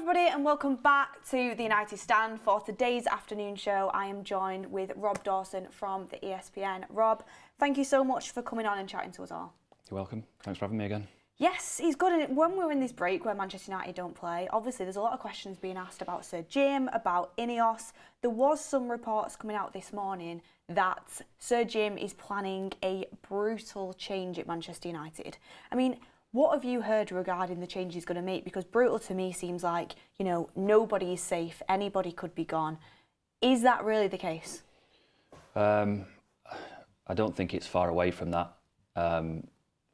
everybody and welcome back to the United Stand. For today's afternoon show, I am joined with Rob Dawson from the ESPN. Rob, thank you so much for coming on and chatting to us all. You're welcome. Thanks for having me again. Yes, he's good. And when we're in this break where Manchester United don't play, obviously there's a lot of questions being asked about Sir Jim, about Ineos. There was some reports coming out this morning that Sir Jim is planning a brutal change at Manchester United. I mean, what have you heard regarding the change he's going to make? Because brutal to me seems like, you know, nobody is safe, anybody could be gone. Is that really the case? I don't think it's far away from that. From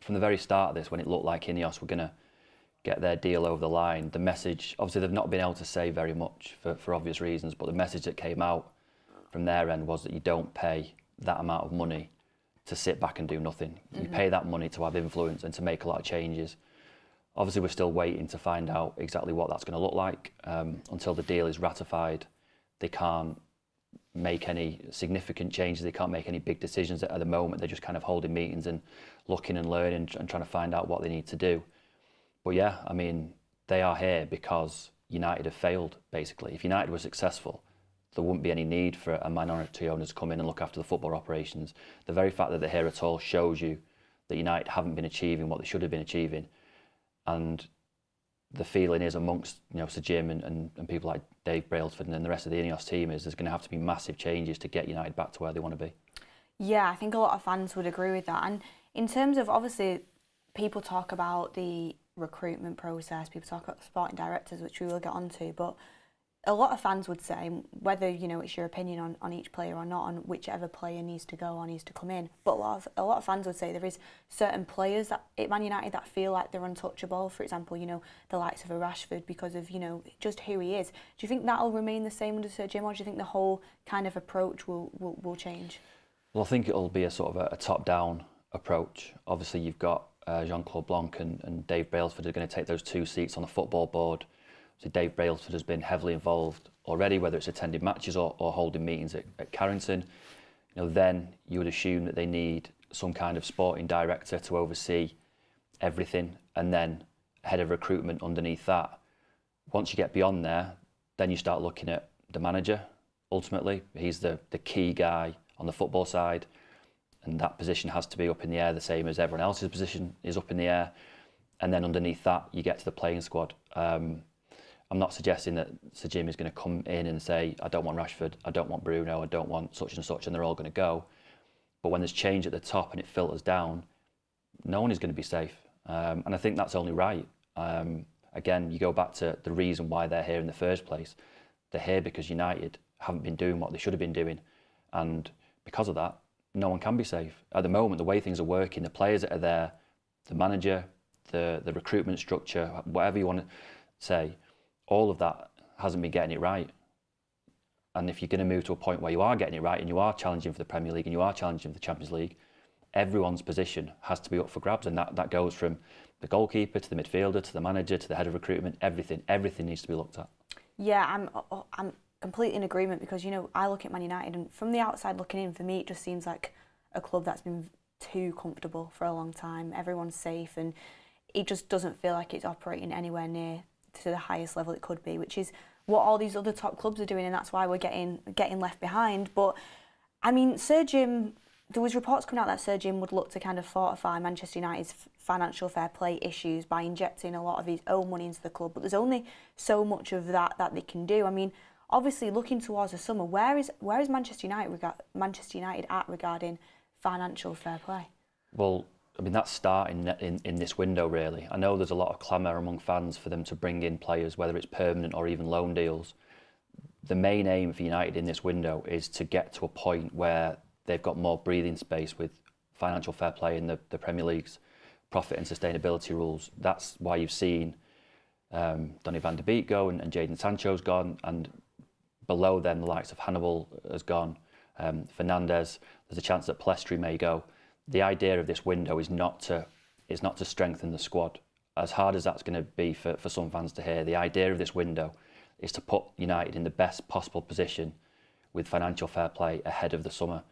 the very start of this, when it looked like Ineos were going to get their deal over the line, the message, obviously they've not been able to say very much for obvious reasons, but the message that came out from their end was that you don't pay that amount of money to sit back and do nothing. You pay that money to have influence and to make a lot of changes. Obviously, we're still waiting to find out exactly what that's going to look like. Until the deal is ratified, they can't make any significant changes. They can't make any big decisions at the moment. They're just kind of holding meetings and looking and learning and trying to find out what they need to do. But yeah, I mean, they are here because United have failed, basically. If United were successful, there wouldn't be any need for a minority owner to come in and look after the football operations. The very fact that they're here at all shows you that United haven't been achieving what they should have been achieving. And the feeling is amongst, you know, Sir Jim and people like Dave Brailsford and the rest of the Ineos team is there's going to have to be massive changes to get United back to where they want to be. Yeah, I think a lot of fans would agree with that. And in terms of, obviously, people talk about the recruitment process, people talk about sporting directors, which we will get onto, but a lot of fans would say, whether, you know, it's your opinion on each player or not, on whichever player needs to go or needs to come in, but a lot of fans would say there is certain players that at Man United that feel like they're untouchable. For example, you know, the likes of a Rashford, because of, you know, just who he is. Do you think that'll remain the same under Sir Jim, or do you think the whole kind of approach will change? Well, I think it'll be a sort of a top-down approach. Obviously, you've got Jean-Claude Blanc and Dave Brailsford are going to take those two seats on the football board. So Dave Brailsford has been heavily involved already, whether it's attending matches or holding meetings at Carrington. You know, then you would assume that they need some kind of sporting director to oversee everything, and then a head of recruitment underneath that. Once you get beyond there, then you start looking at the manager. Ultimately, he's the key guy on the football side, and that position has to be up in the air the same as everyone else's position is up in the air. And then underneath that, you get to the playing squad. I'm not suggesting that Sir Jim is going to come in and say, I don't want Rashford, I don't want Bruno, I don't want such and such, and they're all going to go. But when there's change at the top and it filters down, no one is going to be safe. And I think that's only right. Again, you go back to the reason why they're here in the first place. They're here because United haven't been doing what they should have been doing. And because of that, no one can be safe. At the moment, the way things are working, the players that are there, the manager, the recruitment structure, whatever you want to say, all of that hasn't been getting it right. And if you're going to move to a point where you are getting it right and you are challenging for the Premier League and you are challenging for the Champions League, everyone's position has to be up for grabs. And that goes from the goalkeeper to the midfielder to the manager to the head of recruitment. Everything needs to be looked at. Yeah, I'm completely in agreement, because, you know, I look at Man United and from the outside looking in, for me it just seems like a club that's been too comfortable for a long time. Everyone's safe and it just doesn't feel like it's operating anywhere near to the highest level it could be, which is what all these other top clubs are doing, and that's why we're getting left behind. But I mean, Sir Jim, there was reports coming out that Sir Jim would look to kind of fortify Manchester United's financial fair play issues by injecting a lot of his own money into the club, but there's only so much of that they can do. I mean, obviously looking towards the summer, where is Manchester United at regarding financial fair play? Well, I mean, that's starting in this window, really. I know there's a lot of clamour among fans for them to bring in players, whether it's permanent or even loan deals. The main aim for United in this window is to get to a point where they've got more breathing space with financial fair play in the Premier League's profit and sustainability rules. That's why you've seen Donny van de Beek go and Jadon Sancho's gone, and below them the likes of Hannibal has gone, Fernandes. There's a chance that Palestri may go. The idea of this window is not to strengthen the squad. As hard as that's going to be for some fans to hear, the idea of this window is to put United in the best possible position with financial fair play ahead of the summer.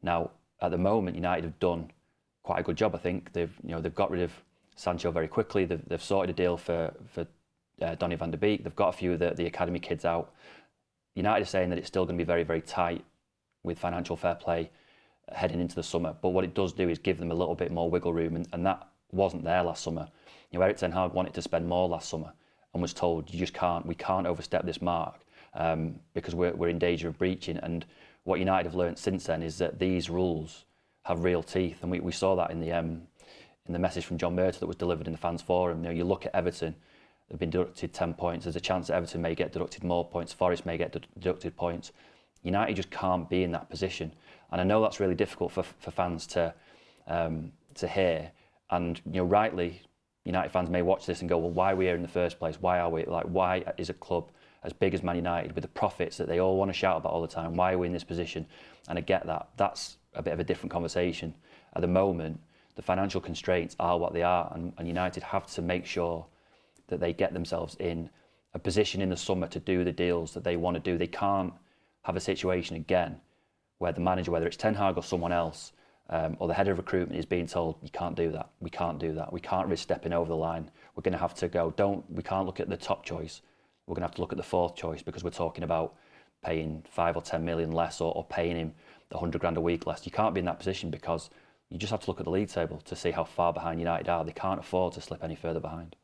Now, at the moment, United have done quite a good job. I think they've got rid of Sancho very quickly. They've sorted a deal for Donny van der Beek. They've got a few of the academy kids out. United are saying that it's still going to be very, very tight with financial fair play heading into the summer. But what it does do is give them a little bit more wiggle room, and that wasn't there last summer. Erik ten Hag wanted to spend more last summer and was told, we can't overstep this mark because we're in danger of breaching. And what United have learnt since then is that these rules have real teeth, and we saw that in the message from John Murtagh that was delivered in the fans forum. You look at Everton, they've been deducted 10 points. There's a chance that Everton may get deducted more points. Forest may get deducted points. United just can't be in that position, and I know that's really difficult for fans to hear. And rightly, United fans may watch this and go, well, why are we here in the first place? Why are we why is a club as big as Man United with the profits that they all want to shout about all the time, why are we in this position? And I get that. That's a bit of a different conversation. At the moment, the financial constraints are what they are, and United have to make sure that they get themselves in a position in the summer to do the deals that they want to do. They can't have a situation again where the manager, whether it's Ten Hag or someone else, or the head of recruitment, is being told, you can't do that, we can't do that, we can't risk stepping over the line. We're going to have to go, we can't look at the top choice, we're going to have to look at the fourth choice, because we're talking about paying 5 or 10 million less, or paying him the 100 grand a week less. You can't be in that position, because you just have to look at the league table to see how far behind United are. They can't afford to slip any further behind.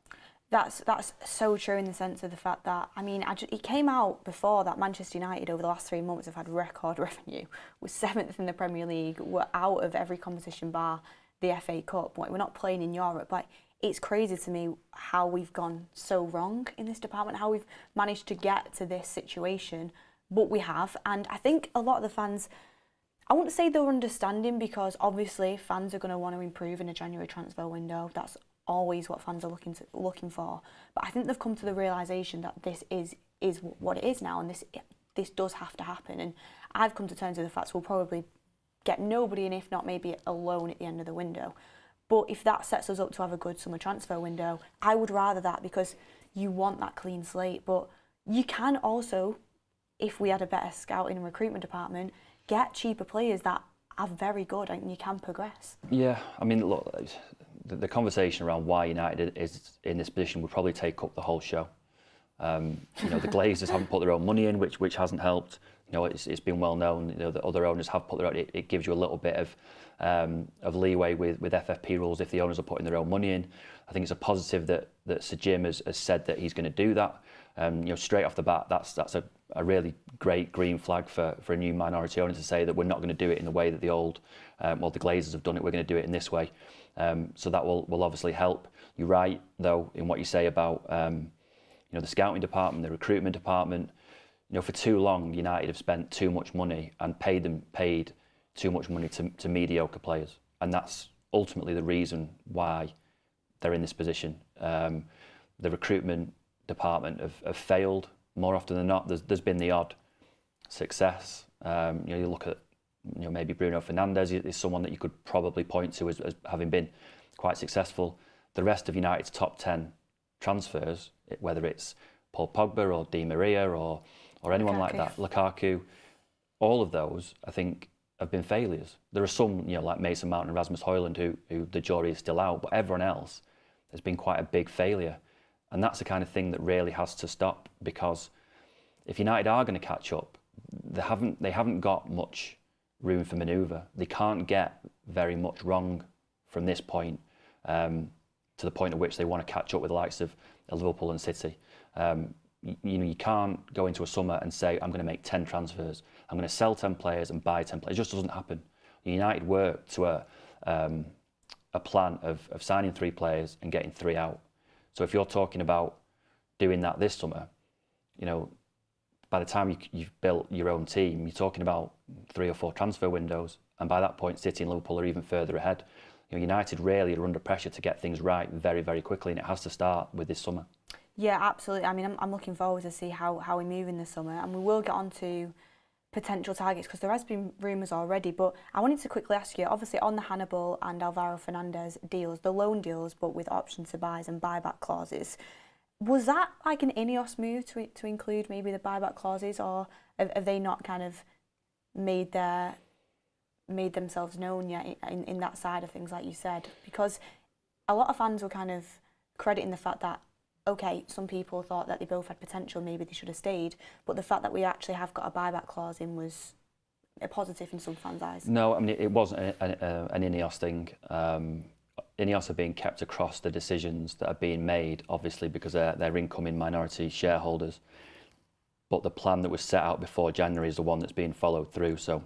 That's so true, in the sense of the fact that, it came out before that Manchester United over the last 3 months have had record revenue. We're 7th in the Premier League. We're out of every competition bar the FA Cup. We're not playing in Europe. It's crazy to me how we've gone so wrong in this department, how we've managed to get to this situation, but we have. And I think a lot of the fans, I wouldn't say they're understanding, because obviously fans are going to want to improve in a January transfer window. That's always what fans are looking for. But I think they've come to the realisation that this is what it is now, and this does have to happen. And I've come to terms with the fact we'll probably get nobody, and if not, maybe a loan at the end of the window. But if that sets us up to have a good summer transfer window, I would rather that, because you want that clean slate. But you can also, if we had a better scouting and recruitment department, get cheaper players that are very good, and you can progress. Yeah, look, the conversation around why United is in this position would probably take up the whole show. The Glazers haven't put their own money in, which hasn't helped. It's been well known. The other owners have put their own. It gives you a little bit of leeway with FFP rules if the owners are putting their own money in. I think it's a positive that Sir Jim has said that he's going to do that. Straight off the bat, that's a really great green flag for a new minority owner to say that we're not going to do it in the way that the Glazers have done it. We're going to do it in this way. So that will obviously help. You're right, though, in what you say about the scouting department, the recruitment department. For too long, United have spent too much money and paid too much money to mediocre players, and that's ultimately the reason why they're in this position. The recruitment department have failed more often than not. There's been the odd success. You look at maybe Bruno Fernandes is someone that you could probably point to as having been quite successful. The rest of United's top 10 transfers, whether it's Paul Pogba or Di Maria or anyone like that, Lukaku, all of those, I think, have been failures. There are some, like Mason Mount and Rasmus Højlund, who the jury is still out, but everyone else has been quite a big failure. And that's the kind of thing that really has to stop, because if United are going to catch up, they haven't got much room for manoeuvre. They can't get very much wrong from this point to the point at which they want to catch up with the likes of Liverpool and City. You can't go into a summer and say, I'm going to make 10 transfers, I'm going to sell 10 players and buy 10 players. It just doesn't happen. United work to a plan of signing 3 players and getting 3 out. So if you're talking about doing that this summer, by the time you've built your own team, you're talking about 3 or 4 transfer windows, and by that point City and Liverpool are even further ahead. United really are under pressure to get things right very, very quickly, and it has to start with this summer. Yeah, absolutely. I'm looking forward to see how we move in the summer, and we will get on to potential targets, because there has been rumours already. But I wanted to quickly ask you, obviously on the Hannibal and Alvaro Fernandez deals, the loan deals, but with options to buys and buyback clauses, was that like an Ineos move to include maybe the buyback clauses, or have they not kind of made themselves known yet in that side of things, like you said? Because a lot of fans were kind of crediting the fact that okay, some people thought that they both had potential, maybe they should have stayed, but the fact that we actually have got a buyback clause in was a positive in some fans' eyes. No, I mean, it wasn't an Ineos thing. Ineos are being kept across the decisions that are being made, obviously, because they're incoming minority shareholders. But the plan that was set out before January is the one that's being followed through. So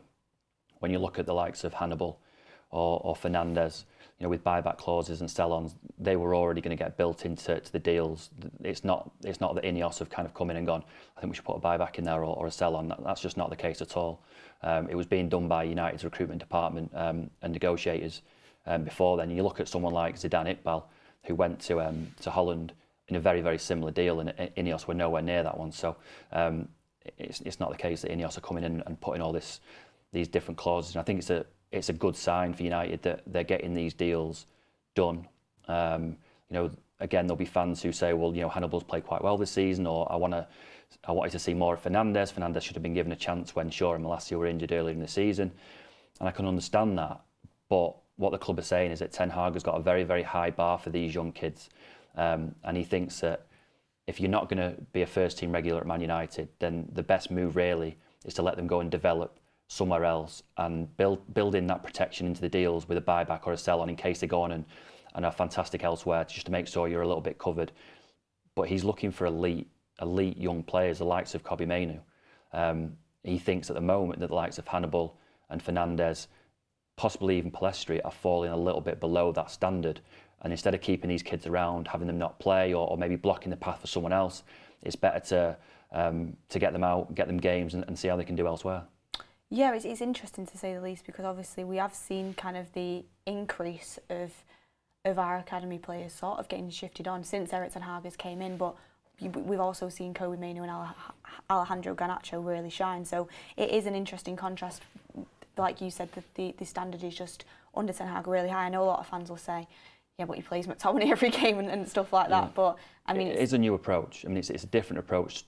when you look at the likes of Hannibal or Fernandez, you know, with buyback clauses and sell-ons, they were already going to get built into the deals. It's not that Ineos have kind of come in and gone, I think we should put a buyback in there or a sell-on. That's just not the case at all. It was being done by United's recruitment department and negotiators before then. You look at someone like Zidane Iqbal, who went to Holland in a very, very similar deal, and Ineos were nowhere near that one. So it's not the case that Ineos are coming in and putting all these different clauses. And I think it's a good sign for United that they're getting these deals done. You know, again, there'll be fans who say, well, you know, Hannibal's played quite well this season, or I wanted to see more of Fernandez. Fernandez should have been given a chance when Shaw and Malacia were injured earlier in the season. And I can understand that. But what the club are saying is that Ten Hag has got a very, very high bar for these young kids. And he thinks that if you're not going to be a first team regular at Man United, then the best move really is to let them go and develop somewhere else and build in that protection into the deals with a buyback or a sell on in case they go on and are fantastic elsewhere, just to make sure you're a little bit covered. But he's looking for elite young players, the likes of Kobbie Mainoo. He thinks at the moment that the likes of Hannibal and Fernandez, possibly even Palestri, are falling a little bit below that standard. And instead of keeping these kids around, having them not play or maybe blocking the path for someone else, it's better to get them out, get them games and see how they can do elsewhere. Yeah, it's interesting to say the least, because obviously we have seen kind of the increase of our academy players sort of getting shifted on since Erik ten Hag has came in, but we've also seen Kobbie Mainoo and Alejandro Garnacho really shine. So it is an interesting contrast. Like you said, the standard is just under Ten Hag really high. I know a lot of fans will say, yeah, but he plays McTominay every game and stuff like that. But I mean, it's a new approach. I mean, it's a different approach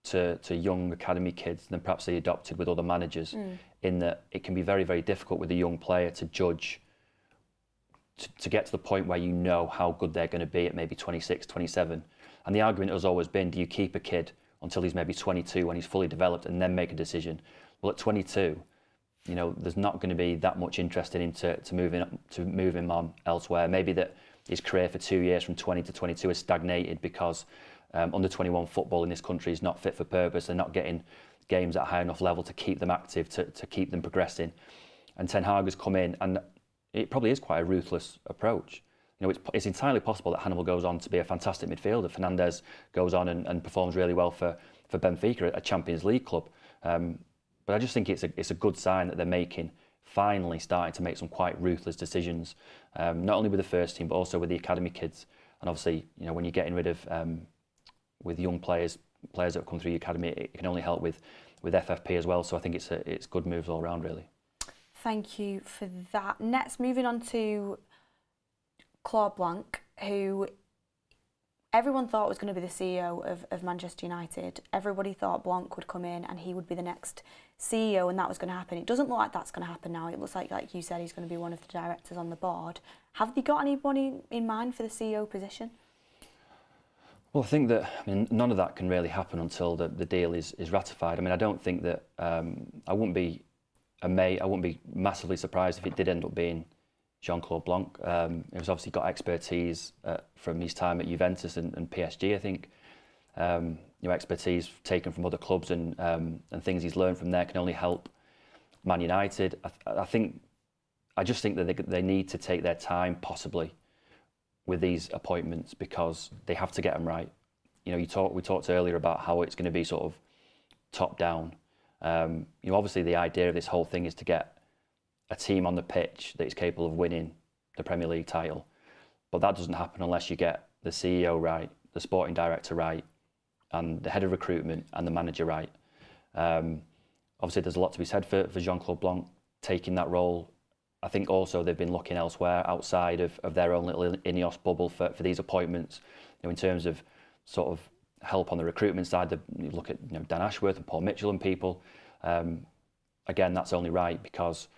to young academy kids than perhaps they adopted with other managers, in that it can be very, very difficult with a young player to judge, to get to the point where you know how good they're going to be at maybe 26, 27. And the argument has always been, do you keep a kid until he's maybe 22 when he's fully developed and then make a decision? Well, at 22, you know, there's not going to be that much interest in him to move him on elsewhere. Maybe that his career for 2 years from 20 to 22 has stagnated because under 21 football in this country is not fit for purpose. They're not getting games at a high enough level to keep them active, to keep them progressing. And Ten Hag has come in, and it probably is quite a ruthless approach. You know, it's entirely possible that Hannibal goes on to be a fantastic midfielder. Fernandez goes on and performs really well for Benfica, a Champions League club. But I just think it's a good sign that they're finally starting to make some quite ruthless decisions, not only with the first team but also with the academy kids. And obviously, you know, when you're getting rid of with young players that have come through the academy, it can only help with FFP as well. So I think it's good moves all around, really. Thank you for that. Next, moving on to Claude Blanc, who everyone thought was going to be the CEO of Manchester United. Everybody thought Blanc would come in and he would be the next CEO and that was going to happen. It doesn't look like that's going to happen now. It looks like you said, he's going to be one of the directors on the board. Have they got anybody in mind for the CEO position? Well, I think that none of that can really happen until the deal is ratified. I mean, I don't think that I wouldn't be massively surprised if it did end up being Jean-Claude Blanc. He's obviously got expertise from his time at Juventus and PSG, I think. You know, expertise taken from other clubs and things he's learned from there can only help Man United. I just think that they need to take their time, possibly, with these appointments, because they have to get them right. You know, we talked earlier about how it's going to be sort of top down. You know, obviously the idea of this whole thing is to get a team on the pitch that is capable of winning the Premier League title, but that doesn't happen unless you get the CEO right, the sporting director right, and the head of recruitment and the manager right. Obviously, there's a lot to be said for Jean-Claude Blanc taking that role. I think also they've been looking elsewhere outside of their own little Ineos bubble for these appointments. You know, in terms of sort of help on the recruitment side, you look at Dan Ashworth and Paul Mitchell and people. Again, that's only right because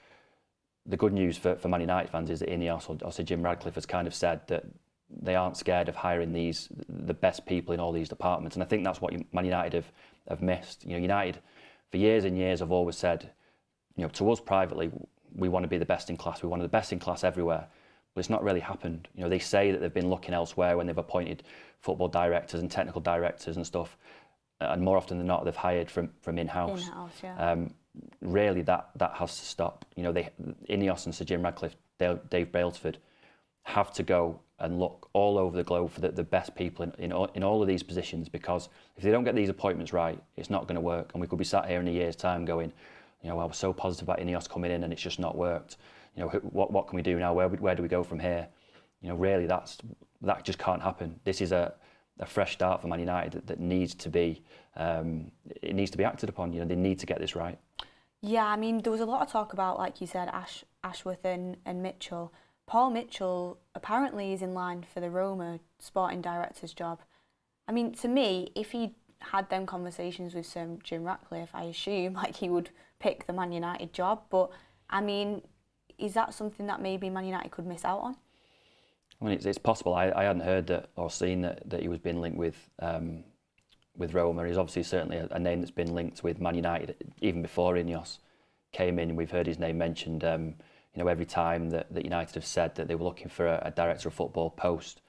the good news for Man United fans is that Ineos, or Jim Ratcliffe, has kind of said that they aren't scared of hiring the best people in all these departments. And I think that's what Man United have missed. You know, United, for years and years, have always said, you know, to us privately, we want to be the best in class. We want the best in class everywhere. But it's not really happened. You know, they say that they've been looking elsewhere when they've appointed football directors and technical directors and stuff. And more often than not, they've hired from in-house. In-house, yeah. Really, that has to stop. You know, Ineos and Sir Jim Ratcliffe, Dave Brailsford, have to go and look all over the globe for the best people in all of these positions, because if they don't get these appointments right, it's not going to work. And we could be sat here in a year's time going, you know, I was so positive about Ineos coming in and it's just not worked. You know, what can we do now? Where do we go from here? You know, really, that just can't happen. This is a fresh start for Man United that needs to be it needs to be acted upon. You know, they need to get this right. Yeah, I mean, there was a lot of talk about, like you said, Ashworth and Mitchell. Paul Mitchell apparently is in line for the Roma sporting director's job. I mean, to me, if he had them conversations with Sir Jim Ratcliffe, I assume like he would pick the Man United job. But I mean, is that something that maybe Man United could miss out on? I mean, it's possible. I hadn't heard that or seen that he was being linked with Roma. He's obviously certainly a name that's been linked with Man United even before Ineos came in. We've heard his name mentioned. You know, every time that United have said that they were looking for a director of football post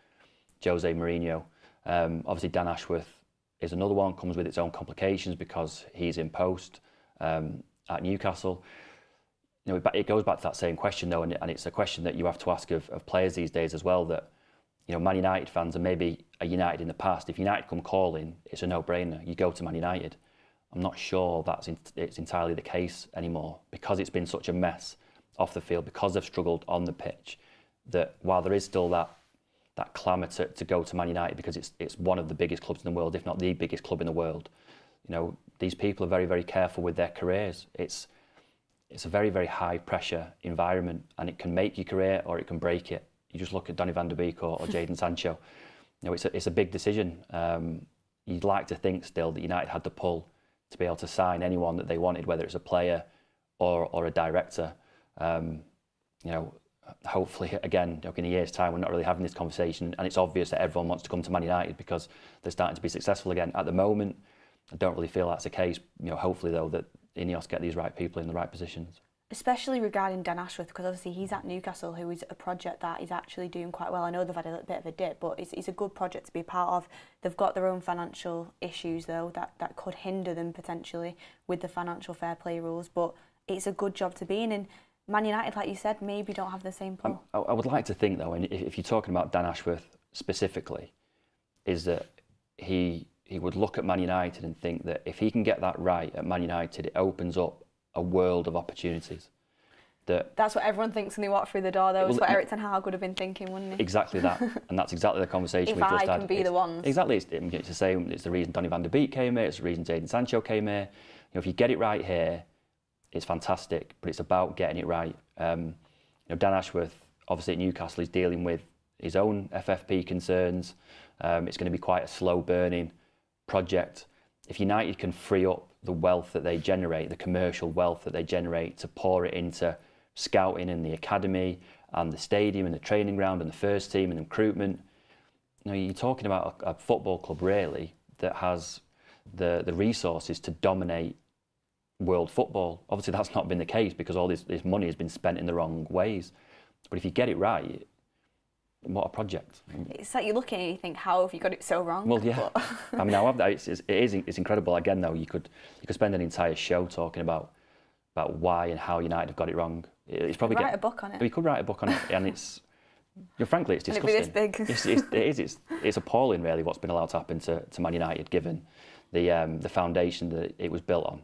Jose Mourinho. Obviously, Dan Ashworth is another one, comes with its own complications because he's in post at Newcastle. You know, it goes back to that same question though, and it's a question that you have to ask of players these days as well. That, you know, Man United fans, and maybe a United in the past, if United come calling, it's a no-brainer. You go to Man United. I'm not sure it's entirely the case anymore, because it's been such a mess off the field, because they've struggled on the pitch, that while there is still that clamour to go to Man United because it's one of the biggest clubs in the world, if not the biggest club in the world, you know, these people are very, very careful with their careers. It's a very, very high pressure environment, and it can make your career or it can break it. You just look at Donny van der Beek or Jadon Sancho. You know, it's a big decision. You'd like to think still that United had the pull to be able to sign anyone that they wanted, whether it's a player or a director. You know, hopefully, again, in a year's time, we're not really having this conversation, and it's obvious that everyone wants to come to Man United because they're starting to be successful again. At the moment, I don't really feel that's the case. You know, hopefully though, that Ineos get these right people in the right positions. Especially regarding Dan Ashworth, because obviously he's at Newcastle, who is a project that is actually doing quite well. I know they've had a little bit of a dip, but it's a good project to be a part of. They've got their own financial issues though that could hinder them potentially with the financial fair play rules, but it's a good job to be in. And Man United, like you said, maybe don't have the same pull. I would like to think though, and if you're talking about Dan Ashworth specifically, is that he would look at Man United and think that if he can get that right at Man United, it opens up a world of opportunities. That's what everyone thinks when they walk through the door, though. It's what Eric Ten Hag would have been thinking, wouldn't he? Exactly that, and that's exactly the conversation we just had. If I can be the ones. Exactly, it's the same. It's the reason Donny van der Beek came here. It's the reason Jadon Sancho came here. You know, if you get it right here, it's fantastic. But it's about getting it right. You know, Dan Ashworth, obviously at Newcastle, is dealing with his own FFP concerns. It's going to be quite a slow-burning project. If United can free up the wealth that they generate, the commercial wealth that they generate, to pour it into scouting in the academy and the stadium and the training ground and the first team and recruitment, you know, you're talking about a football club really that has the resources to dominate world football. Obviously that's not been the case because all this money has been spent in the wrong ways. But if you get it right, what a project. It's like you look at it and you think, how have you got it so wrong? Well, yeah. I mean, it's incredible. Again, though, you could spend an entire show talking about why and how United have got it wrong. It's probably write a book on it. We could write a book on it, and it's, you know, frankly, it's disgusting. It'd be this big. It's appalling, really, what's been allowed to happen to Man United, given the foundation that it was built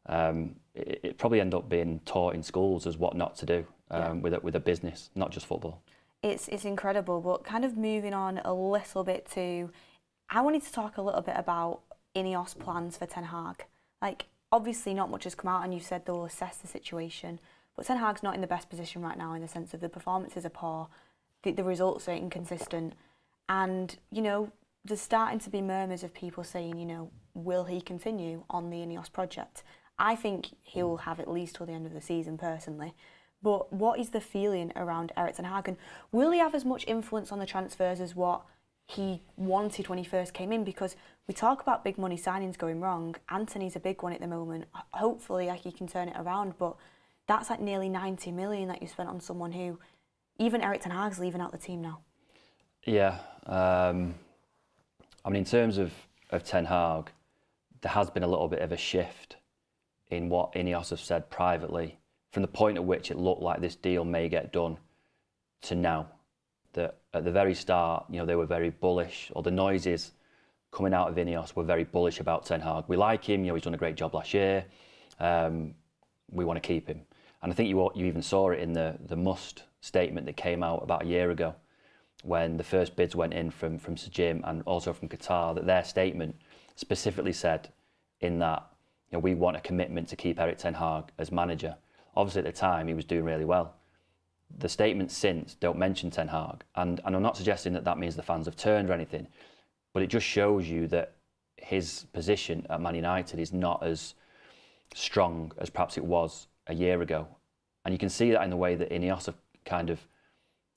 on. It probably end up being taught in schools as what not to do with a business, not just football. It's incredible, but kind of moving on a little bit to, I wanted to talk a little bit about Ineos plans for Ten Hag. Like, obviously not much has come out and you said they'll assess the situation, but Ten Hag's not in the best position right now in the sense of the performances are poor, the results are inconsistent, and, you know, there's starting to be murmurs of people saying, you know, will he continue on the Ineos project? I think he'll have at least till the end of the season personally, But what is the feeling around Erik ten Hag? And will he have as much influence on the transfers as what he wanted when he first came in? Because we talk about big money signings going wrong. Anthony's a big one at the moment. Hopefully, like, he can turn it around. But that's like nearly 90 million that you spent on someone who, even Erik ten Hag's leaving out the team now. Yeah. I mean, in terms of Ten Hag, there has been a little bit of a shift in what Ineos have said privately, from the point at which it looked like this deal may get done to now. That at the very start, you know, they were very bullish, or the noises coming out of Ineos were very bullish about Ten Hag. We like him, you know, he's done a great job last year. We want to keep him. And I think you even saw it in the Must statement that came out about a year ago, when the first bids went in from Sir Jim and also from Qatar, that their statement specifically said in that, you know, we want a commitment to keep Erik ten Hag as manager. Obviously at the time he was doing really well. The statements since don't mention Ten Hag, and I'm not suggesting that means the fans have turned or anything, but it just shows you that his position at Man United is not as strong as perhaps it was a year ago. And you can see that in the way that Ineos have kind of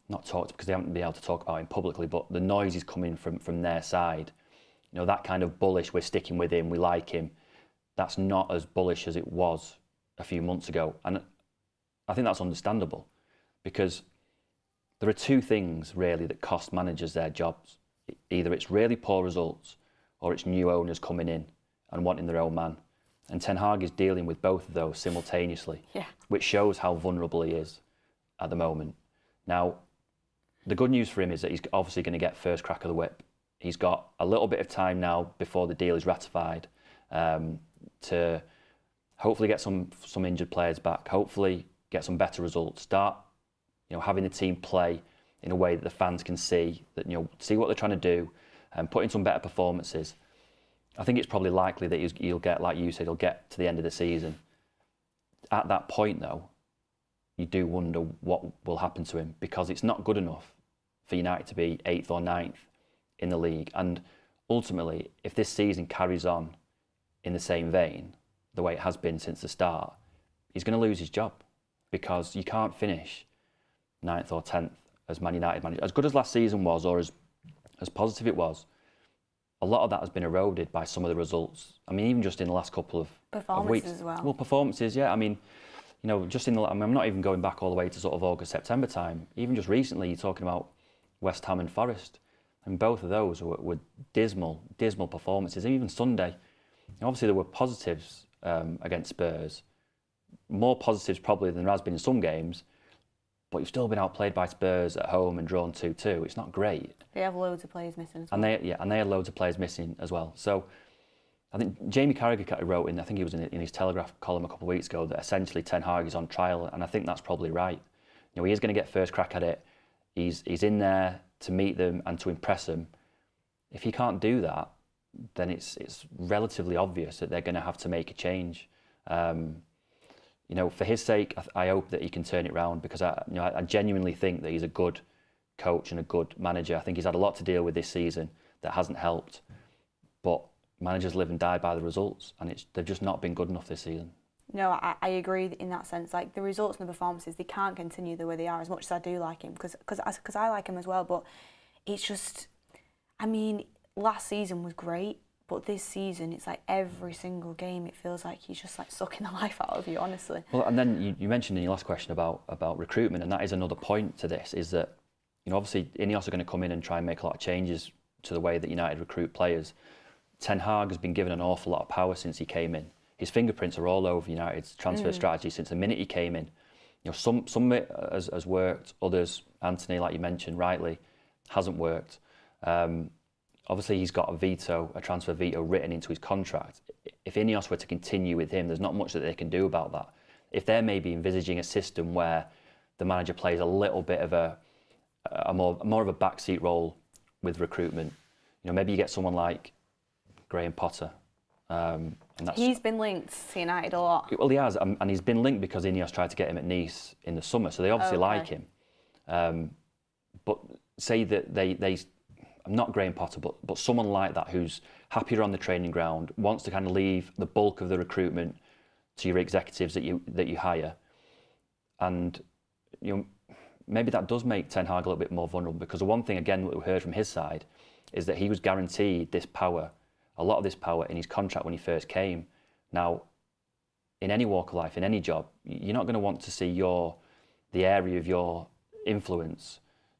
not talked, because they haven't been able to talk about him publicly, but the noise is coming from their side. You know, that kind of bullish, we're sticking with him, we like him, that's not as bullish as it was a few months ago. And I think that's understandable, because there are two things really that cost managers their jobs. Either it's really poor results, or it's new owners coming in and wanting their own man. And Ten Hag is dealing with both of those simultaneously, which shows how vulnerable he is at the moment. Now, the good news for him is that he's obviously going to get first crack of the whip. He's got a little bit of time now before the deal is ratified to hopefully get some injured players back, hopefully get some better results, start, you know, having the team play in a way that the fans can see, that, you know, see what they're trying to do, and put in some better performances. I think it's probably likely that he'll get, like you said, he'll get to the end of the season. At that point, though, you do wonder what will happen to him, because it's not good enough for United to be 8th or 9th in the league. And ultimately, if this season carries on in the same vein, the way it has been since the start, he's going to lose his job, because you can't finish 9th or 10th as Man United manager. As good as last season was, or as positive it was, a lot of that has been eroded by some of the results. I mean, even just in the last couple of weeks. Performances as well. Well, performances, yeah. I mean, you know, just in the, I mean, I'm not even going back all the way to sort of August, September time. Even just recently, you're talking about West Ham and Forest, and both of those were dismal performances. Even Sunday, obviously there were positives against Spurs, more positives probably than there has been in some games, but you've still been outplayed by Spurs at home and drawn 2-2. It's not great. They have loads of players missing as well. And they had loads of players missing as well. So I think Jamie Carragher wrote I think he was in his Telegraph column a couple of weeks ago, that essentially Ten Hag is on trial, and I think that's probably right. You know, he is going to get first crack at it. He's in there to meet them and to impress them. If he can't do that, then it's relatively obvious that they're going to have to make a change. You know, for his sake, I hope that he can turn it around, because I genuinely think that he's a good coach and a good manager. I think he's had a lot to deal with this season that hasn't helped, but managers live and die by the results, and they've just not been good enough this season. No, I agree in that sense. Like, the results and the performances, they can't continue the way they are, as much as I do like him, because I like him as well. But it's just, I mean, last season was great, but this season, it's like every single game, it feels like he's just like sucking the life out of you, honestly. Well, and then you mentioned in your last question about recruitment, and that is another point to this, is that, you know, obviously Ineos are going to come in and try and make a lot of changes to the way that United recruit players. Ten Hag has been given an awful lot of power since he came in. His fingerprints are all over United's transfer strategy since the minute he came in. You know, some of it has worked, others, Anthony, like you mentioned rightly, hasn't worked. Obviously, he's got a transfer veto written into his contract. If Ineos were to continue with him, there's not much that they can do about that. If they're maybe envisaging a system where the manager plays a little bit of a more of a backseat role with recruitment, you know, maybe you get someone like Graham Potter. And he's been linked to United a lot. Well, he has, and he's been linked because Ineos tried to get him at Nice in the summer, so they obviously like him. But say that they not Graham Potter, but someone like that who's happier on the training ground, wants to kind of leave the bulk of the recruitment to your executives that you hire, and maybe that does make Ten Hag a little bit more vulnerable, because the one thing, again, that we heard from his side is that he was guaranteed this power, a lot of this power in his contract when he first came. Now, in any walk of life, in any job, you're not going to want to see the area of your influence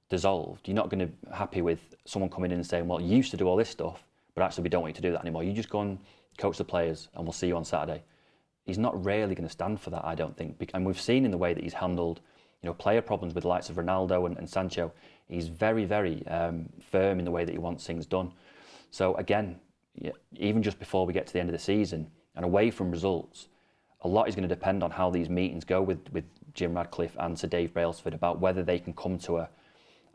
dissolved. You're not going to be happy with someone coming in and saying, well, you used to do all this stuff, but actually we don't want you to do that anymore. You just go and coach the players and we'll see you on Saturday. He's not really going to stand for that, I don't think. And we've seen in the way that he's handled, player problems with the likes of Ronaldo and Sancho. He's very, very firm in the way that he wants things done. So again, even just before we get to the end of the season and away from results, a lot is going to depend on how these meetings go with Jim Ratcliffe and Sir Dave Brailsford about whether they can come to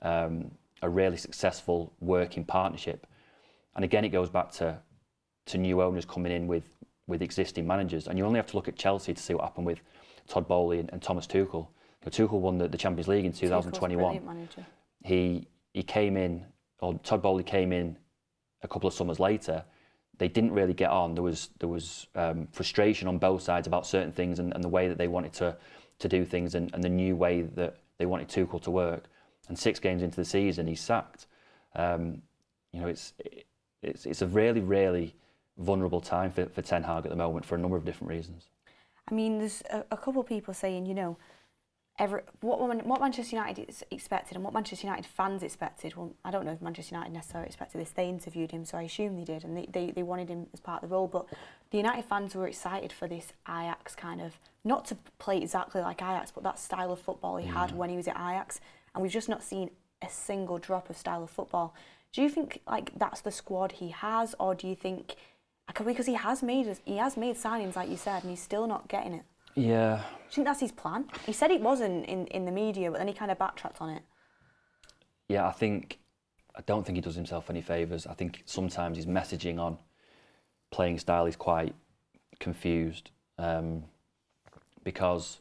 a really successful working partnership. And again, it goes back to new owners coming in with existing managers. And you only have to look at Chelsea to see what happened with Todd Bowley and Thomas Tuchel. Tuchel won the Champions League in 2021. He came in, or Todd Bowley came in a couple of summers later. They didn't really get on. There was frustration on both sides about certain things and the way that they wanted to do things and the new way that they wanted Tuchel to work. And 6 games into the season, he's sacked. It's a really, really vulnerable time for Ten Hag at the moment for a number of different reasons. I mean, there's a couple of people saying, what Manchester United expected and what Manchester United fans expected. Well, I don't know if Manchester United necessarily expected this. They interviewed him, so I assume they did, and they wanted him as part of the role. But the United fans were excited for this Ajax kind of, not to play exactly like Ajax, but that style of football he had when he was at Ajax. And we've just not seen a single drop of style of football. Do you think that's the squad he has, or do you think, because he has made signings like you said, and he's still not getting it? Yeah. Do you think that's his plan? He said it wasn't in the media, but then he kind of backtracked on it. Yeah, I don't think he does himself any favours. I think sometimes his messaging on playing style is quite confused, because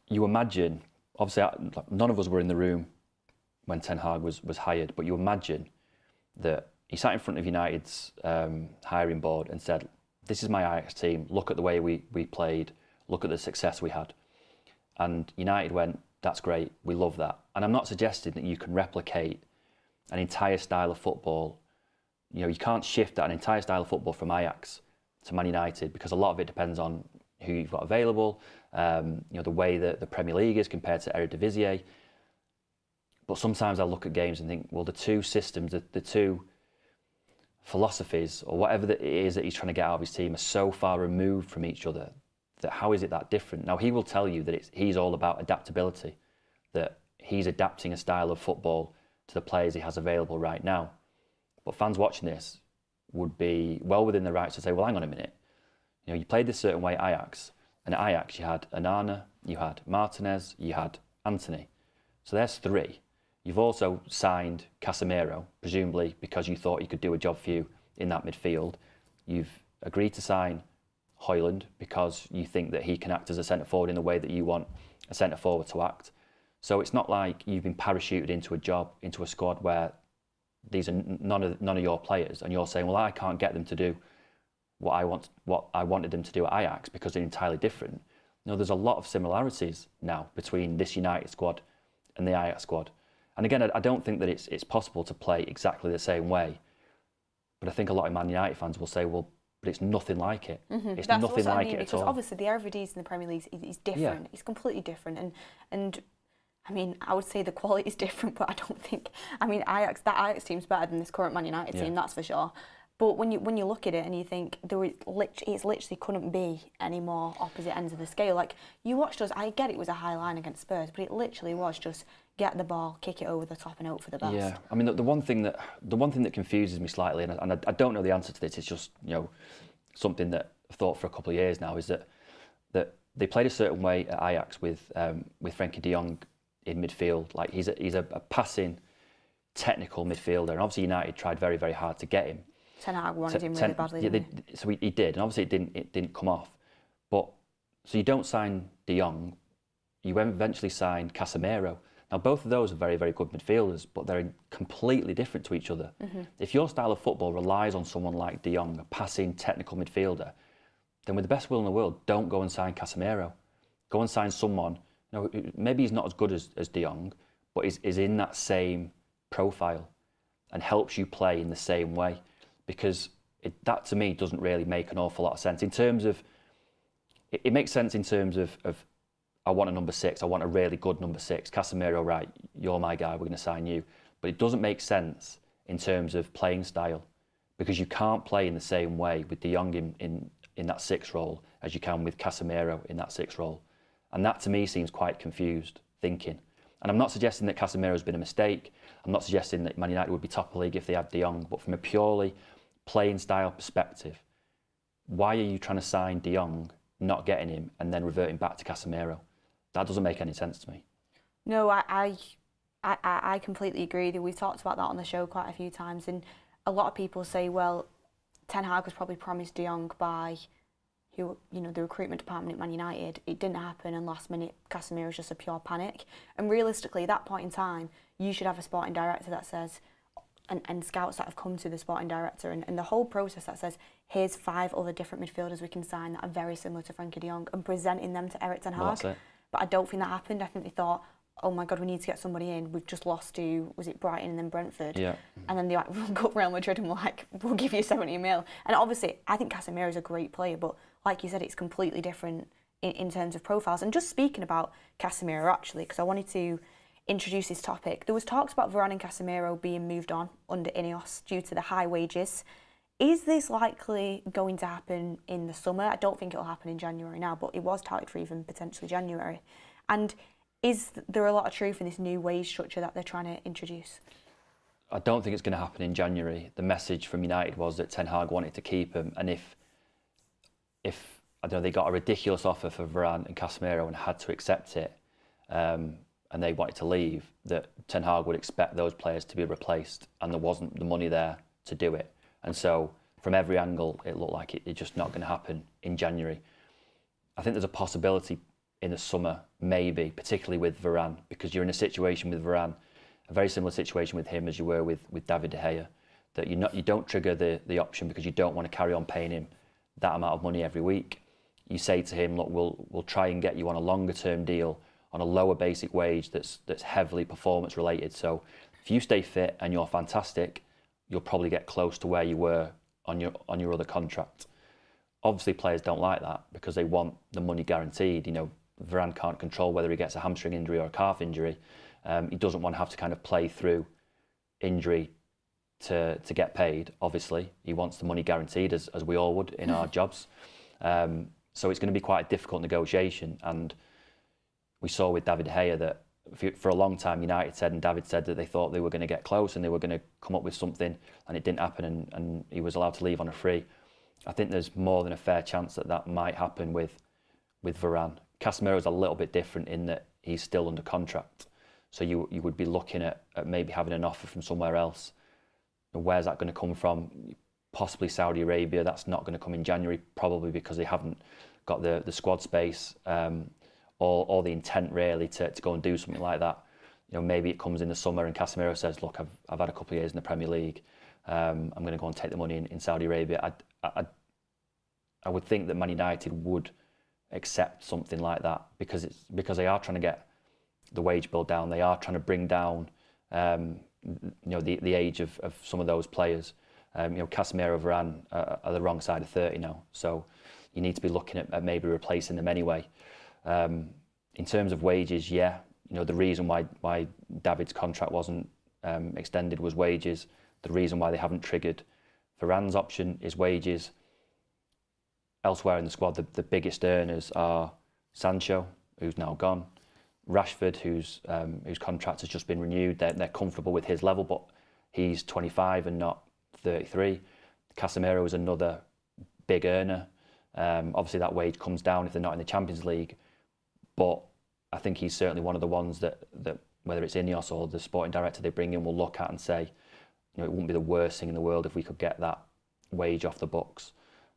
you imagine, obviously none of us were in the room when Ten Hag was hired, but you imagine that he sat in front of United's hiring board and said, this is my Ajax team, look at the way we played, look at the success we had. And United went, that's great, we love that. And I'm not suggesting that you can replicate an entire style of football. You can't shift an entire style of football from Ajax to Man United, because a lot of it depends on who you've got available, the way that the Premier League is compared to Eredivisie. But sometimes I look at games and think, well, the two systems, the two philosophies, or whatever it is that he's trying to get out of his team, are so far removed from each other that how is it that different? Now, he will tell you that he's all about adaptability, that he's adapting a style of football to the players he has available right now. But fans watching this would be well within their rights to say, well, hang on a minute. You played this certain way at Ajax, and at Ajax you had Onana, you had Martinez, you had Antony. So there's 3. You've also signed Casemiro, presumably because you thought he could do a job for you in that midfield. You've agreed to sign Højlund because you think that he can act as a centre-forward in the way that you want a centre-forward to act. So it's not like you've been parachuted into a job, into a squad where these are none of your players, and you're saying, well, I can't get them to do what I wanted them to do at Ajax because they're entirely different. There's a lot of similarities now between this United squad and the Ajax squad. And again, I don't think that it's possible to play exactly the same way. But I think a lot of Man United fans will say, well, but it's nothing like it. It's That's nothing like it at all. Because obviously the Eredivisie in the Premier League is different. Yeah. It's completely different. And I mean, I would say the quality is different, but I don't think, that Ajax team's better than this current Man United team, that's for sure. But when you look at it and you think it literally couldn't be any more opposite ends of the scale. Like, you watched us, I get it was a high line against Spurs, but it literally was just get the ball, kick it over the top and hope for the best. Yeah, I mean, the one thing that confuses me slightly, and I don't know the answer to this, it's just something that I've thought for a couple of years now, is that they played a certain way at Ajax with Frenkie de Jong in midfield. Like, he's a passing, technical midfielder, and obviously United tried very, very hard to get him. Ten Hag wanted him really badly, didn't he? So he did, and obviously it didn't come off. But so you don't sign de Jong, you eventually sign Casemiro. Now, both of those are very, very good midfielders, but they're completely different to each other. Mm-hmm. If your style of football relies on someone like de Jong, a passing, technical midfielder, then with the best will in the world, don't go and sign Casemiro. Go and sign someone, No, maybe he's not as good as De Jong, but is in that same profile and helps you play in the same way, because that to me doesn't really make an awful lot of sense in terms of, it makes sense in terms of I want a number 6, I want a really good number 6. Casemiro, right, you're my guy, we're going to sign you. But it doesn't make sense in terms of playing style, because you can't play in the same way with De Jong in that 6 role as you can with Casemiro in that 6 role. And that to me seems quite confused thinking. And I'm not suggesting that Casemiro's been a mistake. I'm not suggesting that Man United would be top of the league if they had De Jong. But from a purely playing style perspective, why are you trying to sign De Jong, not getting him, and then reverting back to Casemiro? That doesn't make any sense to me. No, I completely agree. We've talked about that on the show quite a few times, and a lot of people say, well, Ten Hag was probably promised De Jong by the recruitment department at Man United. It didn't happen, and last minute Casemiro was just a pure panic. And realistically, at that point in time, you should have a sporting director that says, and scouts that have come to the sporting director, and the whole process that says, here's 5 other different midfielders we can sign that are very similar to Frankie De Jong, and presenting them to Erik Ten Hag. Well, that's it. But I don't think that happened. I think they thought, oh my God, we need to get somebody in. We've just lost to, was it Brighton and then Brentford? Yeah. And then they rung up Real Madrid and were like, we'll give you 70 mil. And obviously, I think Casemiro is a great player, but like you said, it's completely different in terms of profiles. And just speaking about Casemiro, actually, because I wanted to introduce this topic, there was talks about Varane and Casemiro being moved on under Ineos due to the high wages. Is this likely going to happen in the summer? I don't think it'll happen in January now, but it was touted for even potentially January. And is there a lot of truth in this new wage structure that they're trying to introduce? I don't think it's going to happen in January. The message from United was that Ten Hag wanted to keep him, and if I don't know, they got a ridiculous offer for Varane and Casemiro and had to accept it, and they wanted to leave, that Ten Hag would expect those players to be replaced, and there wasn't the money there to do it. And so from every angle, it looked like it's just not going to happen in January. I think there's a possibility in the summer, maybe, particularly with Varane, because you're in a situation with Varane, a very similar situation with him as you were with David De Gea, that you don't trigger the option because you don't want to carry on paying him that amount of money every week. You say to him, look, we'll try and get you on a longer term deal on a lower basic wage that's heavily performance related. So if you stay fit and you're fantastic, you'll probably get close to where you were on your other contract. Obviously, players don't like that because they want the money guaranteed. You know, Varane can't control whether he gets a hamstring injury or a calf injury. He doesn't want to have to kind of play through injury to get paid. Obviously, he wants the money guaranteed, as we all would in our jobs. So it's going to be quite a difficult negotiation. And we saw with David De Gea that for a long time, United said, and David said, that they thought they were going to get close and they were going to come up with something, and it didn't happen, and he was allowed to leave on a free. I think there's more than a fair chance that might happen with Varane. Casemiro is a little bit different in that he's still under contract, so you would be looking at maybe having an offer from somewhere else. And where's that going to come from? Possibly Saudi Arabia. That's not going to come in January, probably because they haven't got the squad space or the intent really to go and do something like that. You know, maybe it comes in the summer and Casemiro says, look, I've had a couple of years in the Premier League. I'm going to go and take the money in Saudi Arabia. I would think that Man United would accept something like that because they are trying to get the wage bill down. They are trying to bring down the age of some of those players. Casemiro, Varane are the wrong side of 30 now, so you need to be looking at maybe replacing them anyway. In terms of wages, yeah, the reason why David's contract wasn't extended was wages. The reason why they haven't triggered Varane's option is wages. Elsewhere in the squad, the biggest earners are Sancho, who's now gone, Rashford, whose contract has just been renewed. They're comfortable with his level, but he's 25 and not 33. Casemiro is another big earner. Obviously, that wage comes down if they're not in the Champions League, but I think he's certainly one of the ones that whether it's Ineos or the sporting director they bring in will look at and say, it wouldn't be the worst thing in the world if we could get that wage off the books.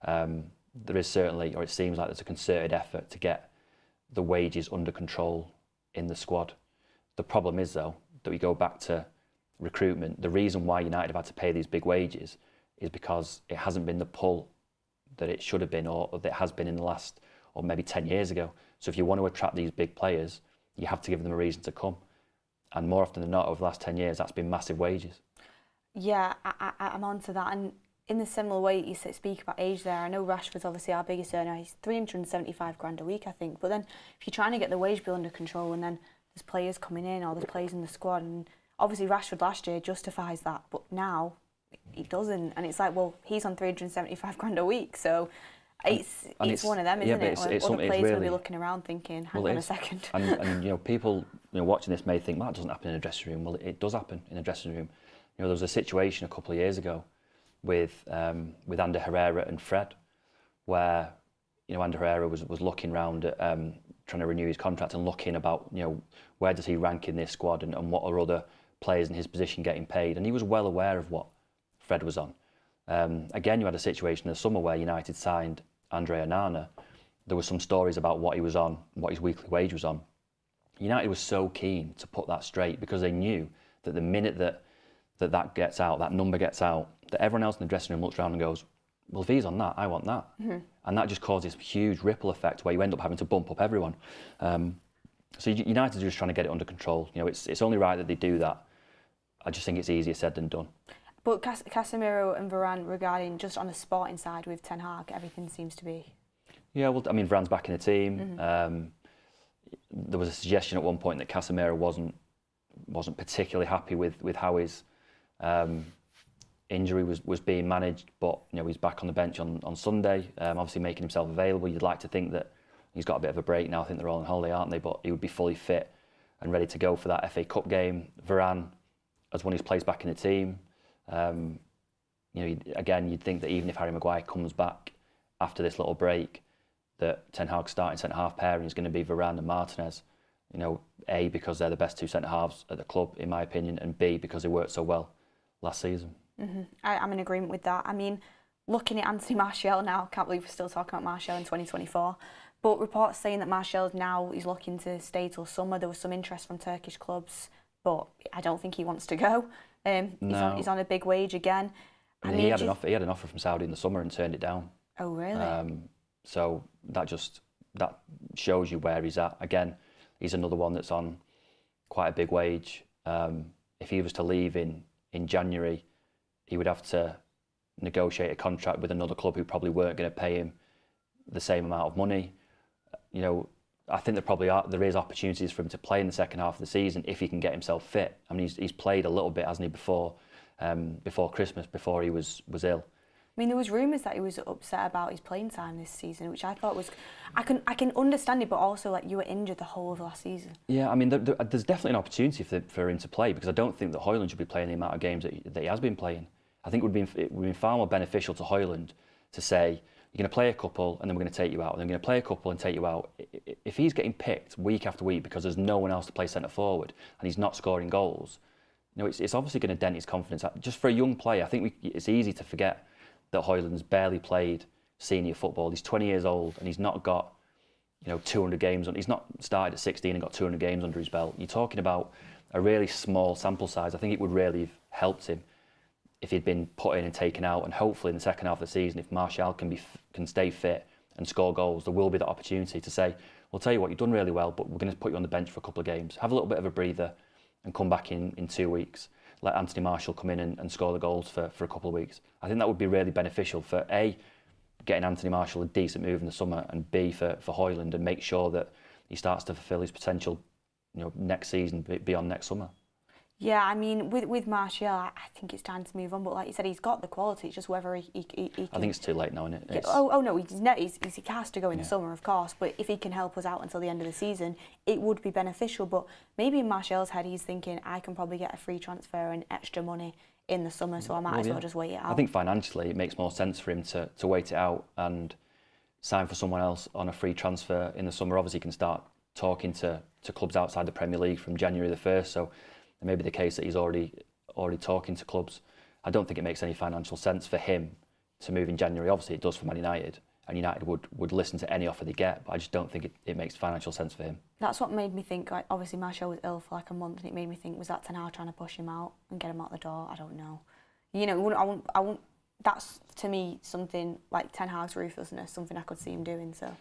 There is certainly, or it seems like there's a concerted effort to get the wages under control in the squad. The problem is, though, that we go back to recruitment. The reason why United have had to pay these big wages is because it hasn't been the pull that it should have been or that it has been in the last, or maybe 10 years ago. So if you want to attract these big players, you have to give them a reason to come. And more often than not, over the last 10 years, that's been massive wages. Yeah, I'm on to that. And in the similar way you speak about age there, I know Rashford's obviously our biggest earner. He's 375 grand a week, I think. But then if you're trying to get the wage bill under control and then there's players coming in or there's players in the squad, and obviously Rashford last year justifies that, but now he doesn't. And it's like, well, he's on 375 grand a week, so it's one of them, isn't it? Other players really, will be looking around thinking, hang on a second. And you know, people watching this may think, well, that doesn't happen in a dressing room. Well, it does happen in a dressing room. You know, there was a situation a couple of years ago with Ander Herrera and Fred, where Ander Herrera was looking round at trying to renew his contract and looking about where does he rank in this squad and what are other players in his position getting paid, and he was well aware of what Fred was on. Again, you had a situation in the summer where United signed Andre Onana. There were some stories about what he was on, what his weekly wage was on. United was so keen to put that straight because they knew that the minute that gets out, that number gets out, that everyone else in the dressing room looks around and goes, well, if he's on that, I want that. Mm-hmm. And that just causes this huge ripple effect where you end up having to bump up everyone. So United are just trying to get it under control. It's only right that they do that. I just think it's easier said than done. But Casemiro and Varane, regarding just on the sporting side with Ten Hag, everything seems to be... Yeah, well, I mean, Varane's back in the team. Mm-hmm. There was a suggestion at one point that Casemiro wasn't particularly happy with how his injury was being managed, but he's back on the bench on Sunday, obviously making himself available. You'd like to think that he's got a bit of a break now. I think they're all on holiday, aren't they? But he would be fully fit and ready to go for that FA Cup game. Varane has won his place back in the team. Again, you'd think that even if Harry Maguire comes back after this little break, that Ten Hag's starting centre-half pairing is going to be Varane and Martinez. A, because they're the best two centre-halves at the club, in my opinion, and B, because they worked so well last season. Mm-hmm. I'm in agreement with that. I mean, looking at Anthony Martial now, can't believe we're still talking about Martial in 2024, but reports saying that Martial now is looking to stay till summer. There was some interest from Turkish clubs, but I don't think he wants to go. No. He's on a big wage again. He had an offer from Saudi in the summer and turned it down. Oh, really? So that shows you where he's at. Again, he's another one that's on quite a big wage. If he was to leave in January, he would have to negotiate a contract with another club who probably weren't going to pay him the same amount of money. I think there is opportunities for him to play in the second half of the season if he can get himself fit. I mean, he's played a little bit, hasn't he, before Christmas, before he was ill. I mean, there was rumours that he was upset about his playing time this season, which I thought was... I can understand it, but also, like, you were injured the whole of last season. Yeah, I mean, there's definitely an opportunity for him to play, because I don't think that Højlund should be playing the amount of games that he has been playing. I think it would be far more beneficial to Højlund to say, you're going to play a couple and then we're going to take you out, and then we're going to play a couple and take you out. If he's getting picked week after week because there's no one else to play centre forward and he's not scoring goals, it's obviously going to dent his confidence. Just for a young player, I think it's easy to forget that Højlund's barely played senior football. He's 20 years old and he's not got 200 games. He's not started at 16 and got 200 games under his belt. You're talking about a really small sample size. I think it would really have helped him if he'd been put in and taken out, and hopefully in the second half of the season, if Martial can stay fit and score goals, there will be that opportunity to say, we'll tell you what, you've done really well, but we're going to put you on the bench for a couple of games. Have a little bit of a breather and come back in 2 weeks. Let Anthony Martial come in and score the goals for a couple of weeks. I think that would be really beneficial for A, getting Anthony Martial a decent move in the summer, and B, for Højlund, and make sure that he starts to fulfil his potential next season, beyond next summer. Yeah, I mean, with Martial, I think it's time to move on. But like you said, he's got the quality. It's just whether he can... I think it's too late now, isn't it? Oh no, he has to go in the summer, of course. But if he can help us out until the end of the season, it would be beneficial. But maybe in Martial's head, he's thinking, I can probably get a free transfer and extra money in the summer, so I might as well just wait it out. I think financially, it makes more sense for him to wait it out and sign for someone else on a free transfer in the summer. Obviously, he can start talking to clubs outside the Premier League from January the 1st. So it may be the case that he's already talking to clubs. I don't think it makes any financial sense for him to move in January. Obviously, it does for Man United, and United would listen to any offer they get, but I just don't think it makes financial sense for him. That's what made me think, like, obviously Martial was ill for like a month, and it made me think, was that Ten Hag trying to push him out and get him out the door? I don't know. I wouldn't, that's, to me, something like Ten Hag's ruthlessness, something I could see him doing, so...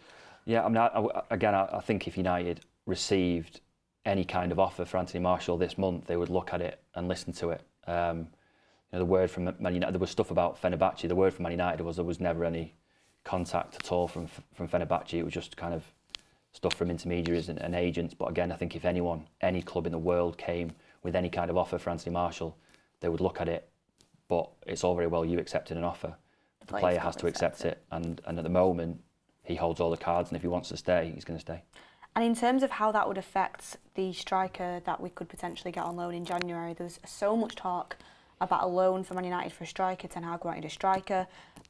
Yeah, I mean, I think if United received any kind of offer for Anthony Martial this month, they would look at it and listen to it. The word from Man United, there was stuff about Fenerbahce. The word from Man United was there was never any contact at all from Fenerbahce. It was just kind of stuff from intermediaries and agents. But again, I think if any club in the world came with any kind of offer for Anthony Martial, they would look at it. But it's all very well you accepting an offer. The player has to accept it. And at the moment, he holds all the cards. And if he wants to stay, he's going to stay. And in terms of how that would affect the striker that we could potentially get on loan in January, there's so much talk about a loan for Man United for a striker. Ten Hag wanted a striker.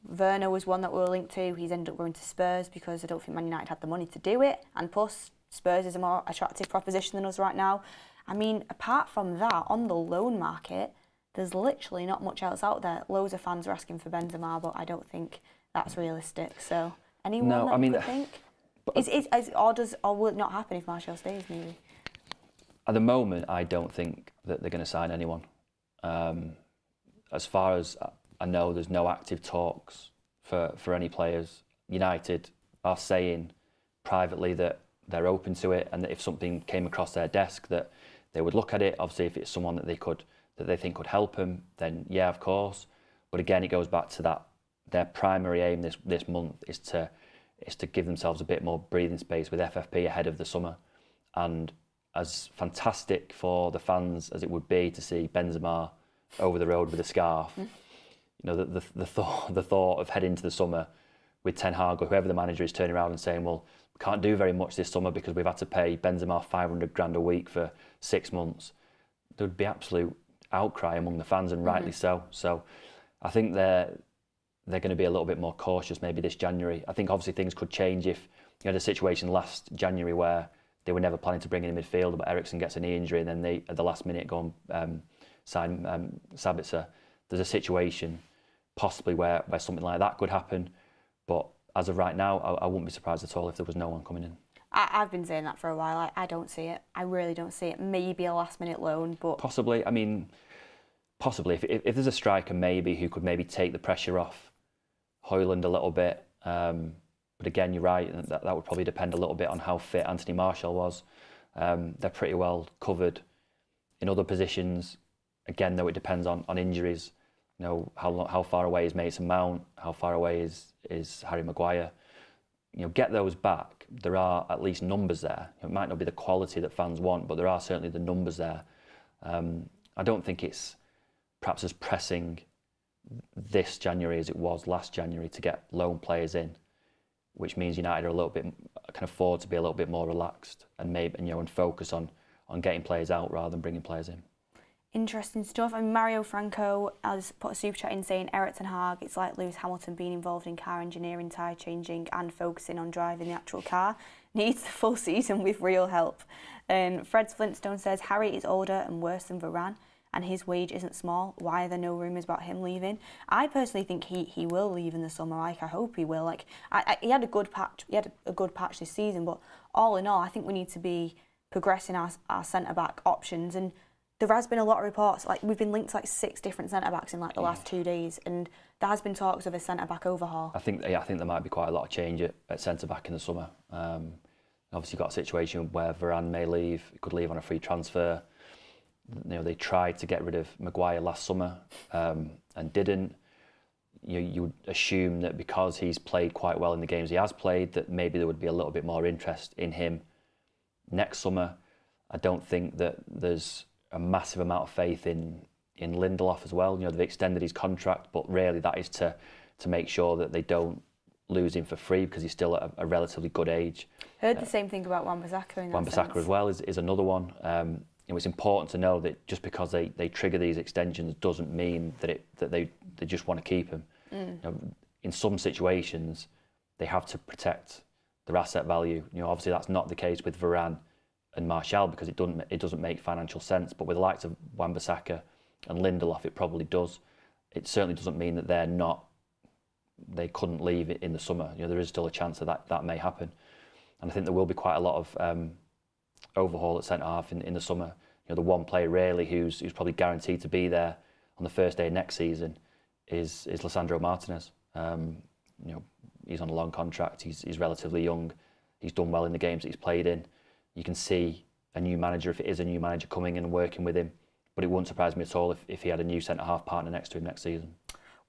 Werner was one that we were linked to. He's ended up going to Spurs because I don't think Man United had the money to do it. And plus, Spurs is a more attractive proposition than us right now. I mean, apart from that, on the loan market, there's literally not much else out there. Loads of fans are asking for Benzema, but I don't think that's realistic. So, anyone that you could think? Or will it not happen if Martial stays, maybe? At the moment, I don't think that they're going to sign anyone. As far as I know, there's no active talks for any players. United are saying privately that they're open to it, and that if something came across their desk, that they would look at it. Obviously, if it's someone that they think could help them, then yeah, of course. But again, it goes back to that. Their primary aim this month is to give themselves a bit more breathing space with FFP ahead of the summer. And as fantastic for the fans as it would be to see Benzema over the road with a scarf, the thought of heading into the summer with Ten Hag or whoever the manager is turning around and saying, well, we can't do very much this summer because we've had to pay Benzema 500 grand a week for 6 months. There would be absolute outcry among the fans, and rightly so. So I think they're going to be a little bit more cautious maybe this January. I think obviously things could change if you had a situation last January where they were never planning to bring in a midfielder, but Eriksen gets a knee injury and then they, at the last minute, go and sign Sabitzer. There's a situation possibly where something like that could happen. But as of right now, I wouldn't be surprised at all if there was no one coming in. I've been saying that for a while. I don't see it. I really don't see it. Maybe a last-minute loan, but... Possibly. I mean, possibly. If there's a striker maybe who could maybe take the pressure off Højlund a little bit. But again, you're right. That would probably depend a little bit on how fit Anthony Martial was. They're pretty well covered in other positions. Again, though, it depends on injuries. How far away is Mason Mount? How far away is Harry Maguire? Get those back. There are at least numbers there. It might not be the quality that fans want, but there are certainly the numbers there. I don't think it's perhaps as pressing this January as it was last January to get loan players in, which means United are a little bit can afford to be a little bit more relaxed and and focus on getting players out rather than bringing players in. Interesting stuff. I mean, Mario Franco has put a super chat in saying Eric Ten Hag, it's like Lewis Hamilton being involved in car engineering, tyre changing and focusing on driving the actual car. Needs the full season with real help. Fred Flintstone says Harry is older and worse than Varane and his wage isn't small. Why are there no rumours about him leaving? I personally think he will leave in the summer. I hope he will. He had a good patch. He had a good patch this season, but all in all, I think we need to be progressing our centre back options. And there has been a lot of reports. We've been linked to 6 different centre backs in the last 2 days, and there has been talks of a centre back overhaul. I think there might be quite a lot of change at centre back in the summer. Obviously, you've got a situation where Varane may leave. He could leave on a free transfer. They tried to get rid of Maguire last summer and didn't. You would assume that because he's played quite well in the games he has played, that maybe there would be a little bit more interest in him next summer. I don't think that there's a massive amount of faith in Lindelof as well. They've extended his contract, but really that is to make sure that they don't lose him for free because he's still at a relatively good age. Heard the same thing about Wan-Bissaka in that sense. Wan-Bissaka as well is another one. It's important to know that just because they trigger these extensions doesn't mean that they just want to keep him. In some situations, they have to protect their asset value. Obviously that's not the case with Varane and Martial because it doesn't make financial sense. But with the likes of Wan-Bissaka and Lindelof, it probably does. It certainly doesn't mean that they couldn't leave it in the summer. There is still a chance that may happen, and I think there will be quite a lot of overhaul at centre half in the summer. The one player really who's probably guaranteed to be there on the first day of next season is Lisandro Martinez. He's on a long contract. He's relatively young. He's done well in the games that he's played in. You can see a new manager, if it is a new manager coming and working with him. But it wouldn't surprise me at all if he had a new centre-half partner next to him next season.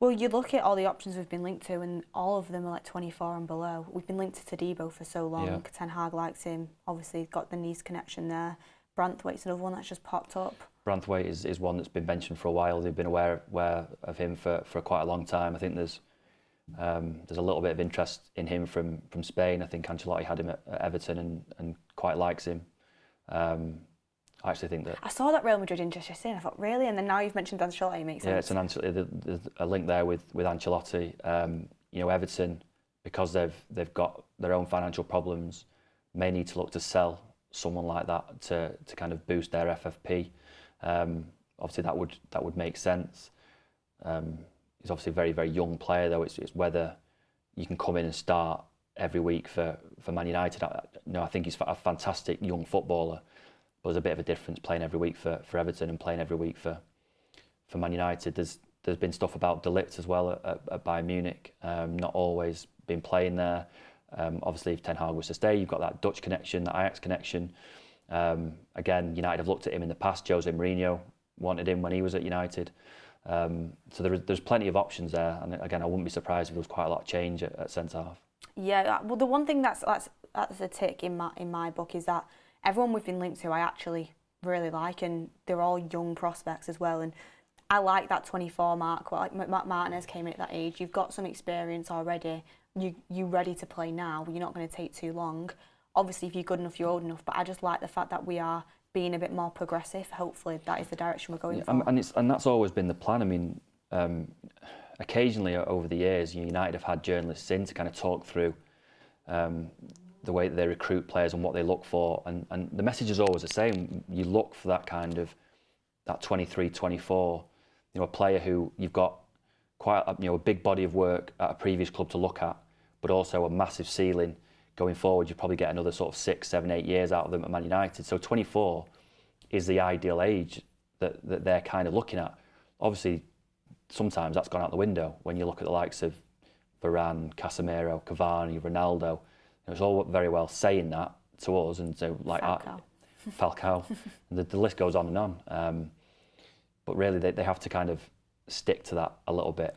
Well, you look at all the options we've been linked to, and all of them are like 24 and below. We've been linked to Todibo for so long. Yeah. Ten Hag likes him. Obviously, got the Nice connection there. Branthwaite's another one that's just popped up. Branthwaite is one that's been mentioned for a while. They've been aware of him for quite a long time. I think there's a little bit of interest in him from Spain. I think Ancelotti had him at Everton and quite likes him. I actually think that... I saw that Real Madrid interest yesterday and I thought, really? And then now you've mentioned Ancelotti, it makes sense. Yeah, there's a link there with Ancelotti. You know, Everton, because they've got their own financial problems, may need to look to sell someone like that to kind of boost their FFP. Obviously, that would make sense. He's obviously a very, very young player, though. It's whether you can come in and start every week for Man United. I think he's a fantastic young footballer. But there's a bit of a difference playing every week for Everton and playing every week for Man United. There's been stuff about De Ligt as well at Bayern Munich, not always been playing there. Obviously, if Ten Hag was to stay, you've got that Dutch connection, that Ajax connection. Again, United have looked at him in the past. Jose Mourinho wanted him when he was at United. So there's plenty of options there. And again, I wouldn't be surprised if there was quite a lot of change at centre-half. Yeah, well, the one thing that's a tick in my book is that everyone we've been linked to I actually really like, and they're all young prospects as well. And I like that 24 mark. Well, like Martinez came in at that age. You've got some experience already. You're ready to play now. You're not going to take too long. Obviously, if you're good enough, you're old enough. But I just like the fact that we are being a bit more progressive. Hopefully, that is the direction we're going for. And that's always been the plan. I mean, occasionally over the years, United have had journalists in to kind of talk through the way that they recruit players and what they look for, and the message is always the same. You look for that kind of that 23, 24, a player who you've got quite a big body of work at a previous club to look at, but also a massive ceiling going forward. You probably get another sort of 6, 7, 8 years out of them at Man United. So 24 is the ideal age that they're kind of looking at. Obviously, sometimes that's gone out the window when you look at the likes of Varane, Casemiro, Cavani, Ronaldo. It's all very well saying that to us, and so like Falcao, the list goes on and on. But really, they have to kind of stick to that a little bit.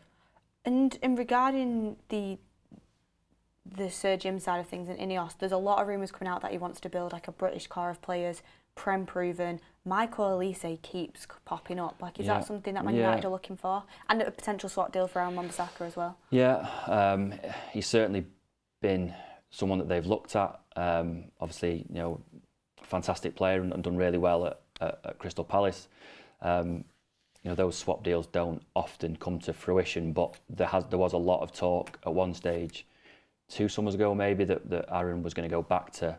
And in regarding the Sir Jim side of things in Ineos, there's a lot of rumours coming out that he wants to build like a British core of players, Prem proven. Michael Elise keeps popping up. Like, is that something that Man United are looking for? And a potential swap deal for Aaron Wan-Bissaka as well? Yeah, he's certainly been someone that they've looked at. Obviously, fantastic player and done really well at Crystal Palace. Those swap deals don't often come to fruition, but there was a lot of talk at one stage, 2 summers ago maybe, that Aaron was going to go back to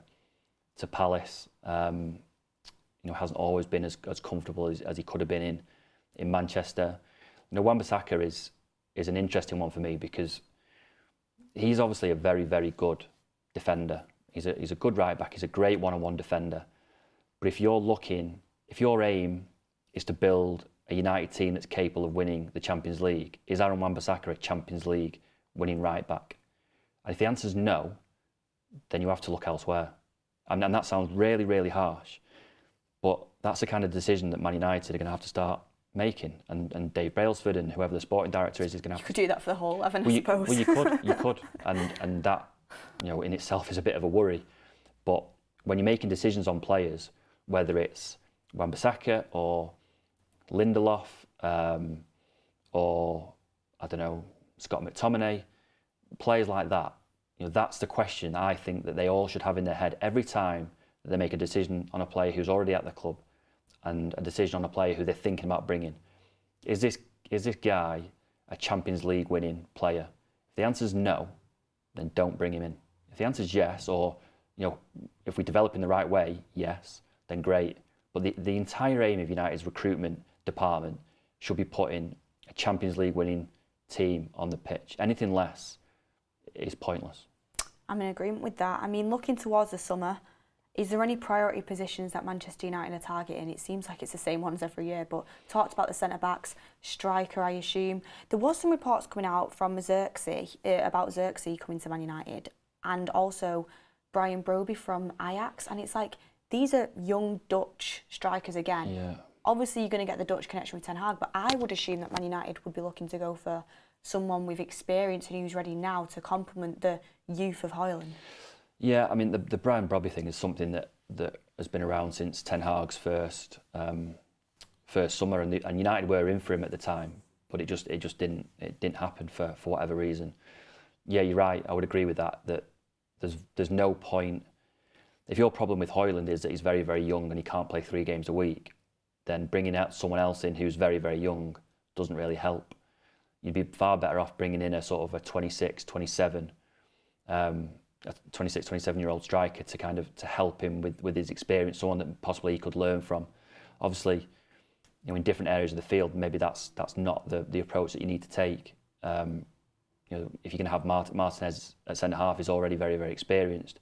Palace. Hasn't always been as comfortable as he could have been in Manchester. Wan-Bissaka is an interesting one for me because he's obviously a very, very good defender. He's a good right back. He's a great one-on-one defender. But if your aim is to build a United team that's capable of winning the Champions League, is Aaron Wan-Bissaka a Champions League winning right back? And if the answer is no, then you have to look elsewhere. And that sounds really, really harsh, but that's the kind of decision that Man United are going to have to start making. And Dave Brailsford and whoever the sporting director is going to have to... You could do that for the whole 11, I suppose. Well, you could. And that, in itself is a bit of a worry. But when you're making decisions on players, whether it's Wan-Bissaka or Lindelof, or, I don't know, Scott McTominay, players like that, that's the question I think that they all should have in their head every time that they make a decision on a player who's already at the club and a decision on a player who they're thinking about bringing. Is this guy a Champions League winning player? If the answer is no, then don't bring him in. If the answer is yes, or if we develop in the right way, yes, then great. But the entire aim of United's recruitment department should be putting a Champions League winning team on the pitch. Anything less is pointless. I'm in agreement with that. I mean, looking towards the summer, is there any priority positions that Manchester United are targeting? It seems like it's the same ones every year, but talked about the centre-backs, striker, I assume. There was some reports coming out from Xerxes, about Xerxes coming to Man United, and also Brian Broby from Ajax, and it's like, these are young Dutch strikers again. Yeah. Obviously, you're going to get the Dutch connection with Ten Hag, but I would assume that Man United would be looking to go for someone with experience and who's ready now to complement the youth of Højlund. Yeah, I mean, the Brian Brobby thing is something that has been around since Ten Hag's first summer, and United were in for him at the time, but it just didn't happen for whatever reason. Yeah, you're right. I would agree with that. That there's no point. If your problem with Højlund is that he's very, very young and he can't play 3 games a week, then bringing out someone else in who's very, very young doesn't really help. You'd be far better off bringing in a sort of a 26, 27-year-old striker to help him with his experience, someone that possibly he could learn from. Obviously, in different areas of the field, maybe that's not the approach that you need to take. If you're going to have Martinez at centre half, is already very, very experienced.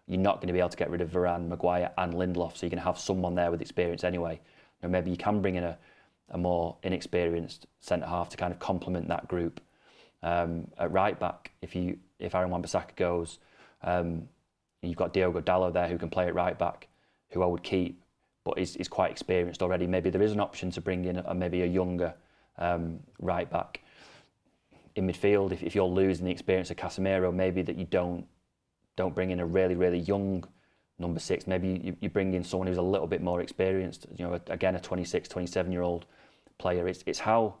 You're not going to be able to get rid of Varane, Maguire and Lindelof, so you're going to have someone there with experience anyway. Maybe you can bring in a more inexperienced centre half to kind of complement that group. At right back, if Aaron Wan-Bissaka goes, you've got Diogo Dalot there who can play at right back, who I would keep, but is quite experienced already. Maybe there is an option to bring in maybe a younger right back. In midfield, if you're losing the experience of Casemiro, maybe that you don't bring in a really, really young number 6. Maybe you bring in someone who's a little bit more experienced. Again, a 26, 27-year-old player. It's how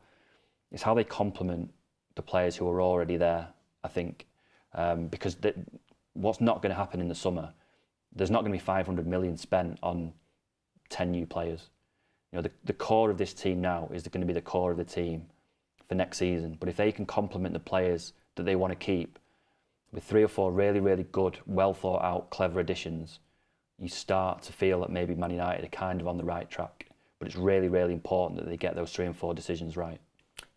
they complement the players who are already there, I think, because what's not going to happen in the summer, there's not going to be 500 million spent on 10 new players. The core of this team now is going to be the core of the team for next season. But if they can complement the players that they want to keep with 3 or 4 really, really good, well thought out, clever additions, you start to feel that maybe Man United are kind of on the right track. But it's really, really important that they get those 3 and 4 decisions right.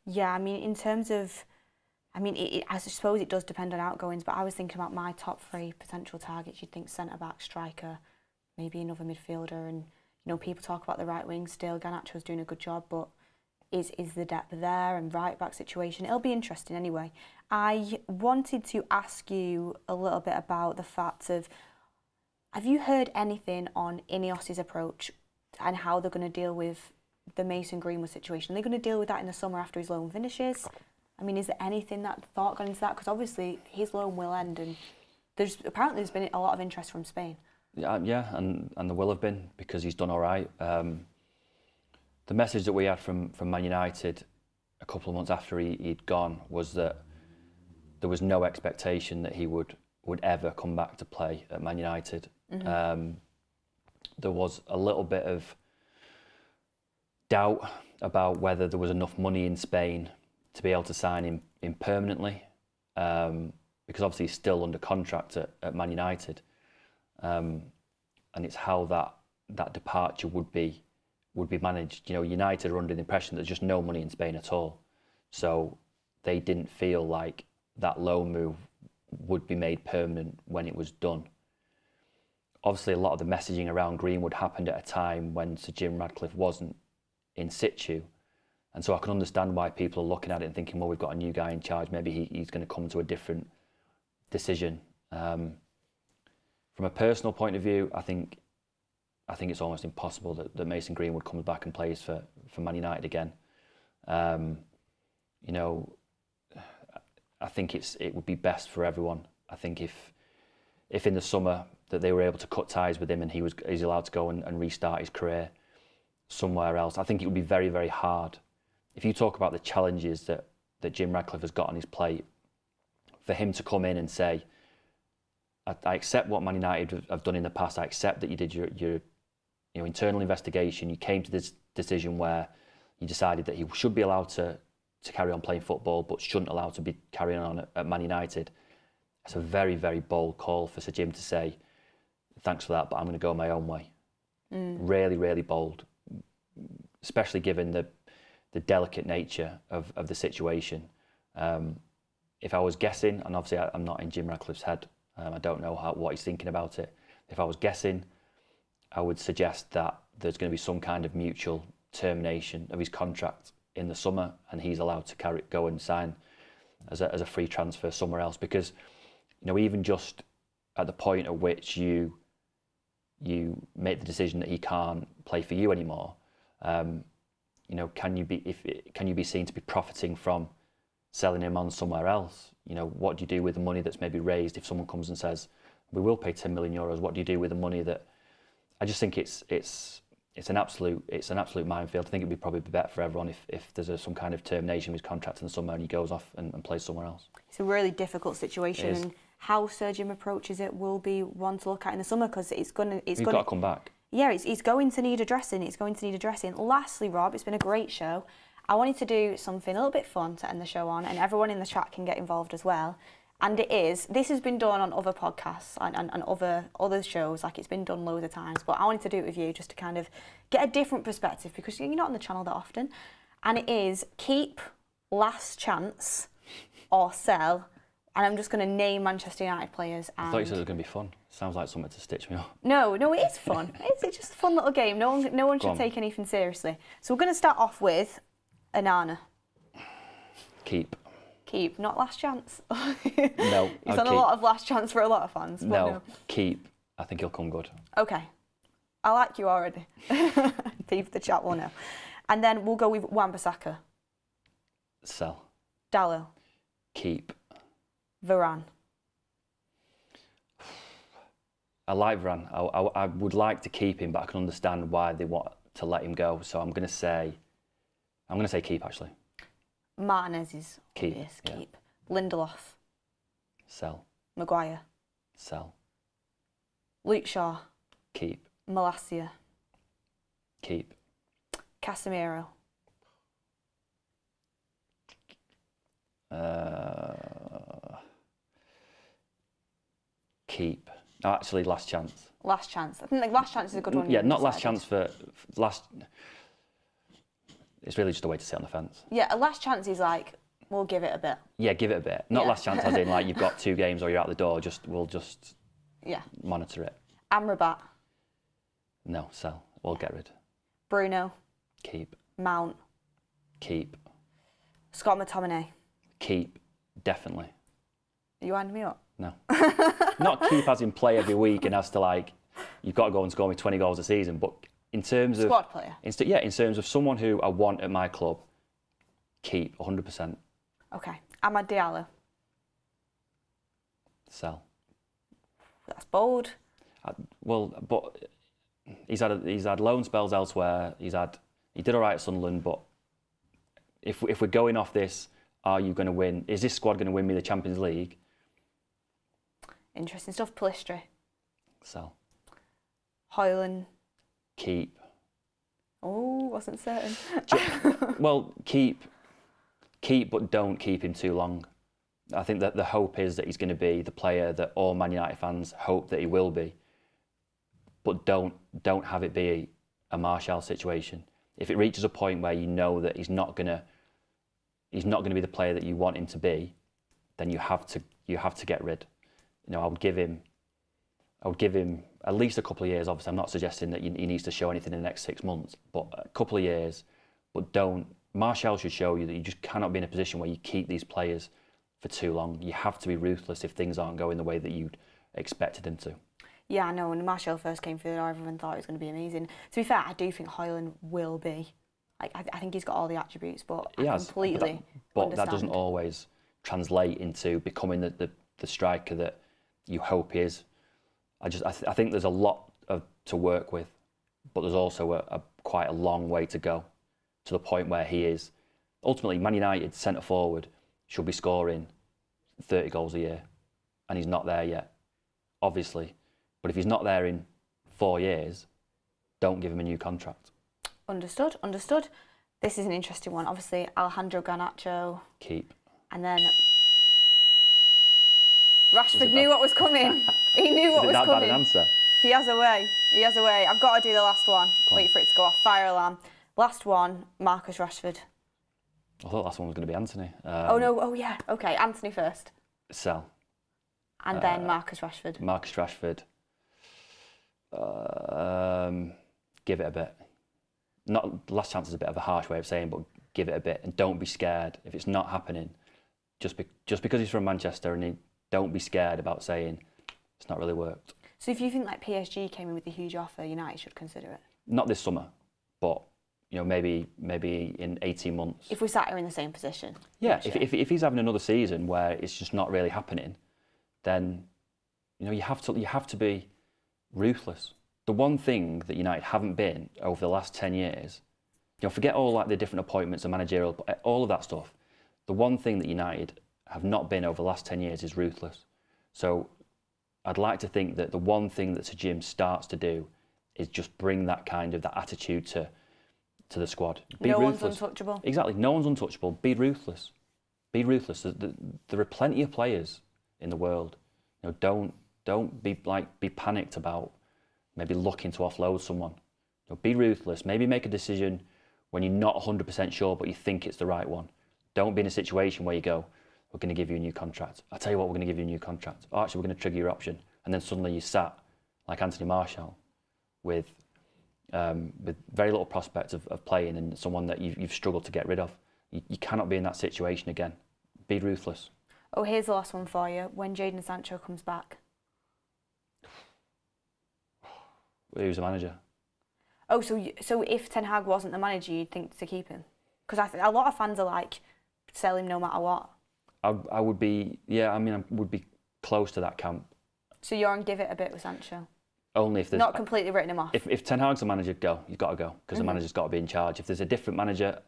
Yeah, I mean, in terms of, I suppose it does depend on outgoings, but I was thinking about my top 3 potential targets. You'd think centre-back, striker, maybe another midfielder, and people talk about the right wing still. Garnacho's doing a good job, but is the depth there, and right-back situation? It'll be interesting anyway. I wanted to ask you a little bit about the fact of, have you heard anything on Ineos' approach and how they're going to deal with the Mason Greenwood situation? Are they going to deal with that in the summer after his loan finishes? Is there anything that thought gone into that? Because obviously his loan will end, and there's been a lot of interest from Spain. Yeah, and there will have been, because he's done all right. The message that we had from Man United a couple of months after he'd gone was that there was no expectation that he would ever come back to play at Man United. Mm-hmm. There was a little bit of doubt about whether there was enough money in Spain to be able to sign him permanently, because obviously he's still under contract at Man United, and it's how that departure would be managed. United are under the impression there's just no money in Spain at all, so they didn't feel like that loan move would be made permanent when it was done. Obviously, a lot of the messaging around Greenwood happened at a time when Sir Jim Ratcliffe wasn't in situ, and so I can understand why people are looking at it and thinking, well, we've got a new guy in charge, maybe he's going to come to a different decision. From a personal point of view, I think it's almost impossible that Mason Greenwood comes back and plays for Man United again. I think it would be best for everyone. I think if in the summer that they were able to cut ties with him and he's allowed to go and restart his career somewhere else, I think it would be very, very hard. If you talk about the challenges that Jim Ratcliffe has got on his plate, for him to come in and say, I accept what Man United have done in the past, I accept that you did your internal investigation, you came to this decision where you decided that he should be allowed to carry on playing football but shouldn't allow to be carrying on at Man United. It's a very, very bold call for Sir Jim to say, thanks for that, but I'm going to go my own way. Really, really bold, especially given the delicate nature of the situation. If I was guessing, and obviously I'm not in Jim Ratcliffe's head, I don't know what he's thinking about it. If I was guessing, I would suggest that there's going to be some kind of mutual termination of his contract in the summer, and he's allowed to go and sign as a free transfer somewhere else. Because even just at the point at which you you make the decision that he can't play for you anymore, you know, can you be seen to be profiting from selling him on somewhere else? You know, what do you do with the money that's maybe raised if someone comes and says, we will pay 10 million euros? What do you do with the money that? I just think it's an absolute minefield. I think it'd be probably better for everyone if there's some kind of termination of his contract in the summer and he goes off and plays somewhere else. It's a really difficult situation, and how Sir Jim approaches it will be one to look at in the summer, because he's got to come back. Yeah, he's going to need addressing. Lastly, Rob, it's been a great show. I wanted to do something a little bit fun to end the show on, and everyone in the chat can get involved as well. And this has been done on other podcasts and other shows, like it's been done loads of times, but I wanted to do it with you just to kind of get a different perspective, because you're not on the channel that often. And it is keep, last chance, or sell. And I'm just going to name Manchester United players. And I thought you said it was going to be fun. Sounds like something to stitch me up. No, it is fun. It's just a fun little game. No one should take anything seriously. So we're going to start off with Onana. Keep. Keep, not last chance. No. He's on a lot of last chance for a lot of fans. No, keep. I think he'll come good. Okay. I like you already. People the chat will know. And then we'll go with Wan-Bissaka. Sell. Dallo. Keep. Varane. I like Varane. I would like to keep him, but I can understand why they want to let him go. So I'm going to say keep, actually. Martinez is keep. Obvious. Keep. Lindelof. Sell. Maguire. Sell. Luke Shaw. Keep. Malacia. Keep. Casemiro. Keep. Oh, actually, last chance. Last chance. I think last chance is a good one. Yeah, not last chance for last. It's really just a way to sit on the fence. Yeah, a last chance is like, we'll give it a bit. Yeah, give it a bit. Not last chance as in like you've got 2 games or you're out the door. We'll just monitor it. Amrabat. No, sell. We'll get rid. Bruno. Keep. Mount. Keep. Scott McTominay. Keep. Definitely. Are you winding me up? No. Not keep as in play every week and as to like, you've got to go and score me 20 goals a season, but in terms of... Squad player? In terms of someone who I want at my club, keep, 100%. Okay. Amad Diallo. Sell. That's bold. But he's had loan spells elsewhere. He did all right at Sunderland, but if we're going off this, are you going to win? Is this squad going to win me the Champions League? Interesting stuff. Palistri. Sell. Hoyland. Keep. Oh, wasn't certain. Well, keep, but don't keep him too long. I think that the hope is that he's going to be the player that all Man United fans hope that he will be. But don't have it be a Martial situation. If it reaches a point where you know that he's not going to be the player that you want him to be, then you have to get rid. You know, I would give him at least a couple of years. Obviously, I'm not suggesting that he needs to show anything in the next 6 months, but a couple of years. But Martial should show you that you just cannot be in a position where you keep these players for too long. You have to be ruthless if things aren't going the way that you'd expected them to. Yeah, I know. When Martial first came through the door, everyone thought it was going to be amazing. To be fair, I do think Hoyland will be. Like, I think he's got all the attributes, but I completely but that doesn't always translate into becoming the striker that you hope he is. I think there's a lot to work with, but there's also quite a long way to go to the point where he is. Ultimately, Man United centre forward should be scoring 30 goals a year, and he's not there yet, obviously. But if he's not there in 4 years, don't give him a new contract. Understood. This is an interesting one. Obviously, Alejandro Garnacho. Keep. And then Rashford knew what was coming. He knew what was coming. Is it that bad an answer? He has a way. I've got to do the last one. Wait for it to go off. Fire alarm. Last one, Marcus Rashford. I thought the last one was going to be Anthony. Oh, no. Oh, yeah. Okay, Anthony first. Sell. And then Marcus Rashford. Marcus Rashford. Give it a bit. Not last chance is a bit of a harsh way of saying, but give it a bit and don't be scared if it's not happening. Just because he's from Manchester, and don't be scared about saying it's not really worked. So if you think like PSG came in with a huge offer, United should consider it? Not this summer, but maybe in 18 months. If we sat here in the same position. Yeah, if he's having another season where it's just not really happening, then you have to be ruthless. The one thing that United haven't been over the last 10 years, forget all like the different appointments and managerial, all of that stuff. The one thing that United have not been over the last 10 years is ruthless. So I'd like to think that the one thing that Sir Jim starts to do is just bring that attitude to the squad. Be ruthless. One's untouchable. Exactly, no one's untouchable. Be ruthless. Be ruthless. There are plenty of players in the world. Don't be panicked about maybe looking to offload someone. Be ruthless. Maybe make a decision when you're not 100% sure, but you think it's the right one. Don't be in a situation where you go, we're going to give you a new contract. I'll tell you what, we're going to give you a new contract. Oh, actually, we're going to trigger your option. And then suddenly you sat like Anthony Martial with very little prospect of playing and someone that you've struggled to get rid of. You cannot be in that situation again. Be ruthless. Oh, here's the last one for you. When Jadon Sancho comes back. Who's the manager? Oh, so if Ten Hag wasn't the manager, you'd think to keep him? Because a lot of fans are like, sell him no matter what. I would be, I would be close to that camp. So you're on give it a bit with Sancho? Only if there's... Not completely written him off? If Ten Hag's the manager, you've got to go, because the manager's got to be in charge. If there's a different manager,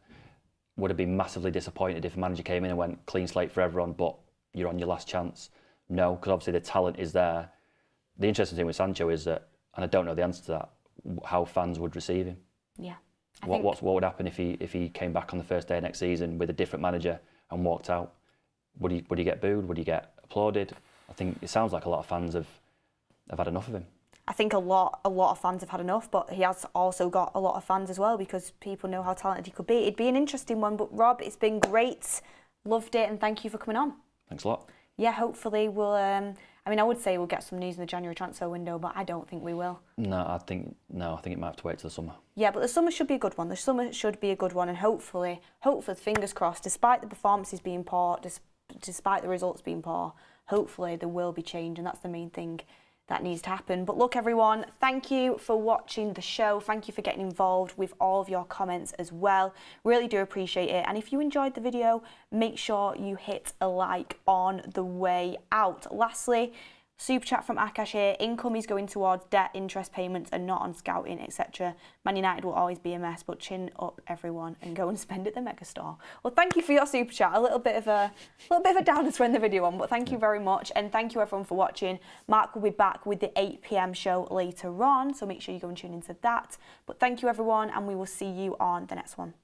would have been massively disappointed if a manager came in and went clean slate for everyone, but you're on your last chance. No, because obviously the talent is there. The interesting thing with Sancho is that, and I don't know the answer to that, how fans would receive him. Yeah. What would happen if he came back on the first day of next season with a different manager and walked out? Would he get booed? Would he get applauded? I think it sounds like a lot of fans have had enough of him. I think a lot of fans have had enough, but he has also got a lot of fans as well because people know how talented he could be. It'd be an interesting one, but Rob, it's been great. Loved it, and thank you for coming on. Thanks a lot. Yeah, hopefully we'll... I would say we'll get some news in the January transfer window, but I don't think we will. No, I think it might have to wait till the summer. Yeah, but the summer should be a good one. The summer should be a good one, and hopefully, fingers crossed, despite the performances being poor, despite the results being poor, hopefully there will be change, and that's the main thing that needs to happen. But look, everyone, thank you for watching the show. Thank you for getting involved with all of your comments as well. Really do appreciate it. And if you enjoyed the video, make sure you hit a like on the way out. Lastly, super chat from Akash here. Income is going towards debt, interest payments, and not on scouting, etc. Man United will always be a mess, but chin up, everyone, and go and spend at the mega store. Well, thank you for your super chat. A little bit of a downer to end the video on, but thank you very much, and thank you everyone for watching. Mark will be back with the 8 PM show later on, so make sure you go and tune into that. But thank you everyone, and we will see you on the next one.